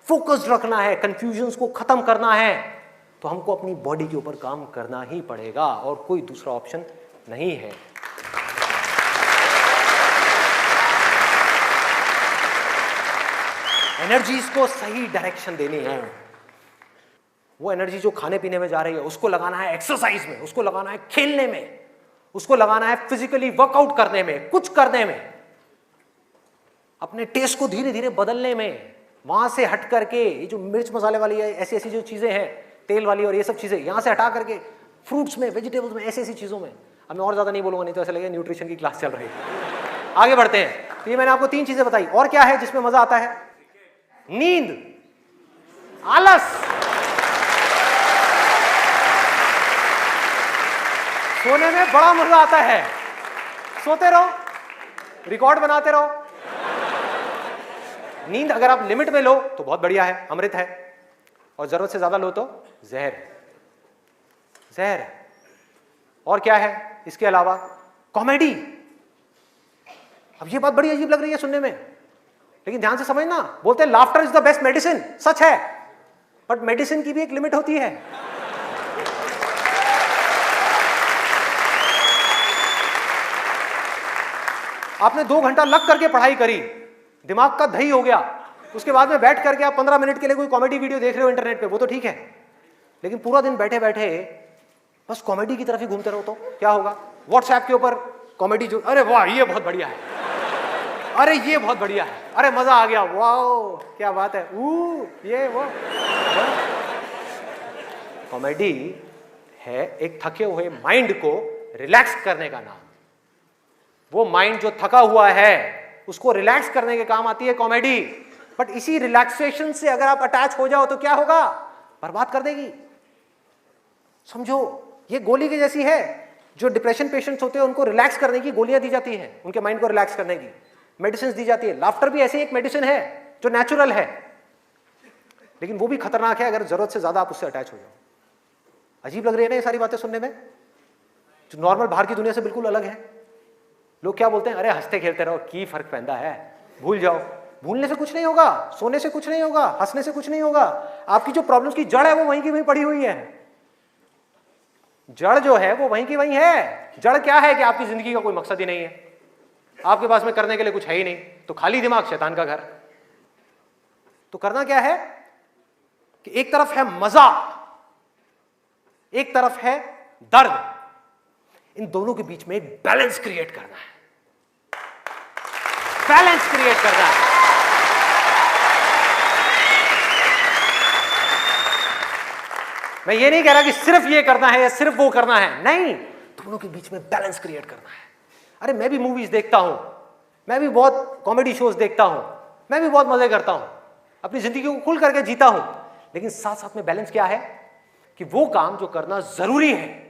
फोकस्ड रखना है, कंफ्यूजन्स को खत्म करना है, तो हमको अपनी बॉडी के ऊपर काम करना ही पड़ेगा, और कोई दूसरा ऑप्शन नहीं है। एनर्जीज को सही डायरेक्शन देनी है। वो एनर्जी जो खाने पीने में जा रही है उसको लगाना है एक्सरसाइज में, उसको लगाना है खेलने में, उसको लगाना है फिजिकली वर्कआउट करने में, कुछ करने में। अपने टेस्ट को धीरे धीरे बदलने में, वहां से हट करके ये जो मिर्च मसाले वाली है, ऐसी ऐसी जो चीजें हैं तेल वाली और ये सब चीजें, यहां से हटा करके फ्रूट्स में, वेजिटेबल्स में, ऐसी ऐसी चीजों में। अब मैं और ज्यादा नहीं बोलूंगा, नहीं तो ऐसा लगेगा न्यूट्रिशन की क्लास चल रही है। आगे बढ़ते हैं। तो ये मैंने आपको 3 चीजें बताई। और क्या है जिसमें मजा आता है? नींद, आलस। सोने में बड़ा मजा आता है, सोते रहो, रिकॉर्ड बनाते रहो। नींद अगर आप लिमिट में लो तो बहुत बढ़िया है, अमृत है, और जरूरत से ज्यादा लो तो जहर है, जहर है। और क्या है इसके अलावा? कॉमेडी। अब ये बात बड़ी अजीब लग रही है सुनने में, लेकिन ध्यान से समझना, बोलते हैं laughter is the best medicine. सच है, बट मेडिसिन की भी एक लिमिट होती है। आपने 2 घंटा लग करके पढ़ाई करी, दिमाग का दही हो गया, उसके बाद में बैठ करके आप 15 मिनट के लिए कोई कॉमेडी वीडियो देख रहे हो इंटरनेट पे, वो तो ठीक है, लेकिन पूरा दिन बैठे बैठे बस कॉमेडी की तरफ ही घूमते रहो तो क्या होगा? व्हाट्सएप के ऊपर कॉमेडी जो, अरे वाह ये बहुत बढ़िया है, अरे ये बहुत बढ़िया है, अरे मजा आ गया, वाह क्या बात है, ये वो। कॉमेडी है एक थके हुए माइंड को रिलैक्स करने का नाम। वो माइंड जो थका हुआ है उसको रिलैक्स करने के काम आती है कॉमेडी। बट इसी रिलैक्सेशन से अगर आप अटैच हो जाओ तो क्या होगा? बर्बाद कर देगी। समझो ये गोली की जैसी है। जो डिप्रेशन पेशेंट्स होते हैं उनको रिलैक्स करने की गोलियां दी जाती हैं, उनके माइंड को रिलैक्स करने की मेडिसिन दी जाती है। लाफ्टर भी ऐसी एक मेडिसिन है जो नेचुरल है, लेकिन वो भी खतरनाक है अगर जरूरत से ज्यादा आप उससे अटैच हो जाओ। अजीब लग रही है ना ये सारी बातें सुनने में, जो नॉर्मल बाहर की दुनिया से बिल्कुल अलग है। लोग क्या बोलते हैं? अरे हंसते खेलते रहो, की फर्क पैदा है, भूल जाओ। भूलने से कुछ नहीं होगा, सोने से कुछ नहीं होगा, हंसने से कुछ नहीं होगा। आपकी जो प्रॉब्लम्स की जड़ है वो वहीं की वहीं पड़ी हुई है। जड़ जो है वो वहीं की वहीं है। जड़ क्या है कि आपकी जिंदगी का कोई मकसद ही नहीं है, आपके पास में करने के लिए कुछ है ही नहीं, तो खाली दिमाग शैतान का घर। तो करना क्या है कि एक तरफ है मजा, एक तरफ है दर्द, इन दोनों के बीच में एक बैलेंस क्रिएट करना है। बैलेंस क्रिएट करना है। मैं ये नहीं कह रहा कि सिर्फ ये करना है या सिर्फ वो करना है, नहीं, दोनों के बीच में बैलेंस क्रिएट करना है। अरे मैं भी मूवीज देखता हूं, मैं भी बहुत कॉमेडी शोज देखता हूं, मैं भी बहुत मजे करता हूं, अपनी जिंदगी को खुल करके जीता हूं, लेकिन साथ साथ में बैलेंस क्या है कि वो काम जो करना जरूरी है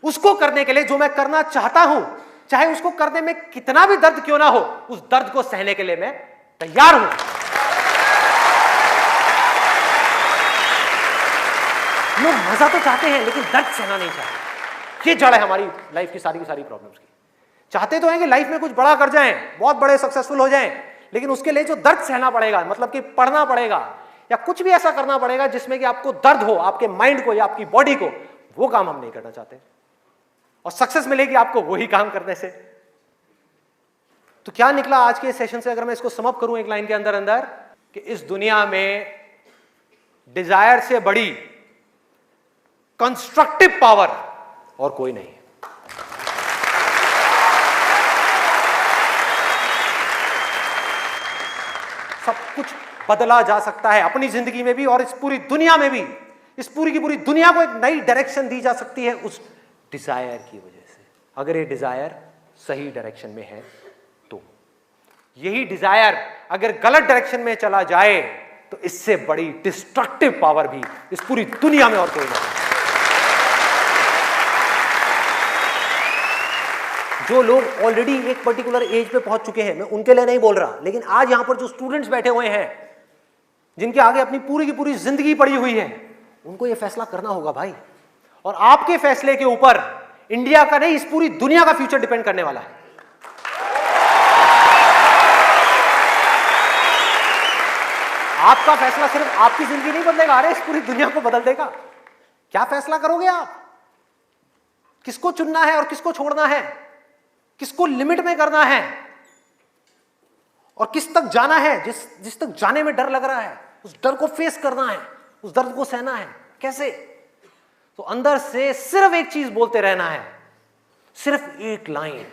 उसको करने के लिए जो मैं करना चाहता हूं, चाहे उसको करने में कितना भी दर्द क्यों ना हो, उस दर्द को सहने के लिए मैं तैयार हूं। लोग मजा तो चाहते हैं लेकिन दर्द सहना नहीं चाहते। ये जड़ है हमारी लाइफ की सारी प्रॉब्लम्स की। चाहते तो हैं कि लाइफ में कुछ बड़ा कर जाएं, बहुत बड़े सक्सेसफुल हो जाएं, लेकिन उसके लिए जो दर्द सहना पड़ेगा, मतलब कि पढ़ना पड़ेगा या कुछ भी ऐसा करना पड़ेगा जिसमें कि आपको दर्द हो, आपके माइंड को या आपकी बॉडी को, वो काम हम नहीं करना चाहते। और सक्सेस मिलेगी आपको वही काम करने से। तो क्या निकला आज के सेशन से, अगर मैं इसको समअप करूं एक लाइन के अंदर अंदर, कि इस दुनिया में डिजायर से बड़ी कंस्ट्रक्टिव पावर और कोई नहीं। सब कुछ बदला जा सकता है अपनी जिंदगी में भी और इस पूरी दुनिया में भी। इस पूरी की पूरी दुनिया को एक नई डायरेक्शन दी जा सकती है उस डिजायर की वजह से, अगर ये डिजायर सही डायरेक्शन में है तो। यही डिजायर अगर गलत डायरेक्शन में चला जाए तो इससे बड़ी डिस्ट्रक्टिव पावर भी इस पूरी दुनिया में और कोई नहीं। जो लोग ऑलरेडी एक पर्टिकुलर एज पे पहुंच चुके हैं, मैं उनके लिए नहीं बोल रहा, लेकिन आज यहां पर जो स्टूडेंट्स बैठे हुए हैं जिनके आगे अपनी पूरी की पूरी जिंदगी पड़ी हुई है, उनको यह फैसला करना होगा भाई। और आपके फैसले के ऊपर इंडिया का नहीं, इस पूरी दुनिया का फ्यूचर डिपेंड करने वाला है। आपका फैसला सिर्फ आपकी जिंदगी नहीं बदलेगा, अरे इस पूरी दुनिया को बदल देगा। क्या फैसला करोगे आप? किसको चुनना है और किसको छोड़ना है, किसको लिमिट में करना है और किस तक जाना है। जिस तक जाने में डर लग रहा है उस डर को फेस करना है, उस दर्द को सहना है। कैसे? तो अंदर से सिर्फ एक चीज बोलते रहना है, सिर्फ एक लाइन,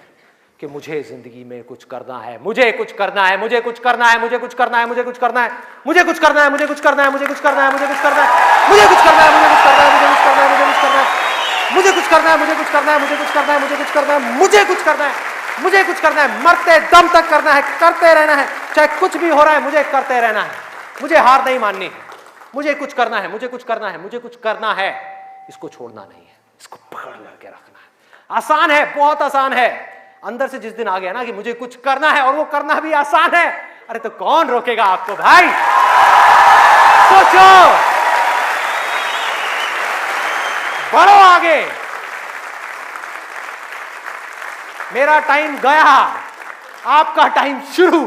कि मुझे जिंदगी में कुछ करना है, मुझे कुछ करना है, मुझे कुछ करना है, मुझे कुछ करना है, मुझे कुछ करना है, मुझे कुछ करना है, मुझे कुछ करना है, मुझे कुछ करना है, मुझे कुछ करना है, मुझे कुछ करना है, मुझे कुछ करना है, मुझे कुछ करना है, मुझे कुछ करना है, मुझे कुछ करना है, मुझे कुछ करना है, मुझे कुछ करना है, मुझे कुछ करना है, मुझे कुछ करना है, मुझे कुछ करना है, मरते दम तक करना है, करते रहना है, चाहे कुछ भी हो रहा है, मुझे करते रहना है, मुझे हार नहीं माननी, मुझे कुछ करना है, मुझे कुछ करना है, मुझे कुछ करना है, इसको छोड़ना नहीं है, इसको पकड़ करके रखना है। आसान है, बहुत आसान है। अंदर से जिस दिन आ गया ना कि मुझे कुछ करना है और वो करना भी आसान है, अरे तो कौन रोकेगा आपको भाई? सोचो, बढ़ो आगे। मेरा टाइम गया, आपका टाइम शुरू।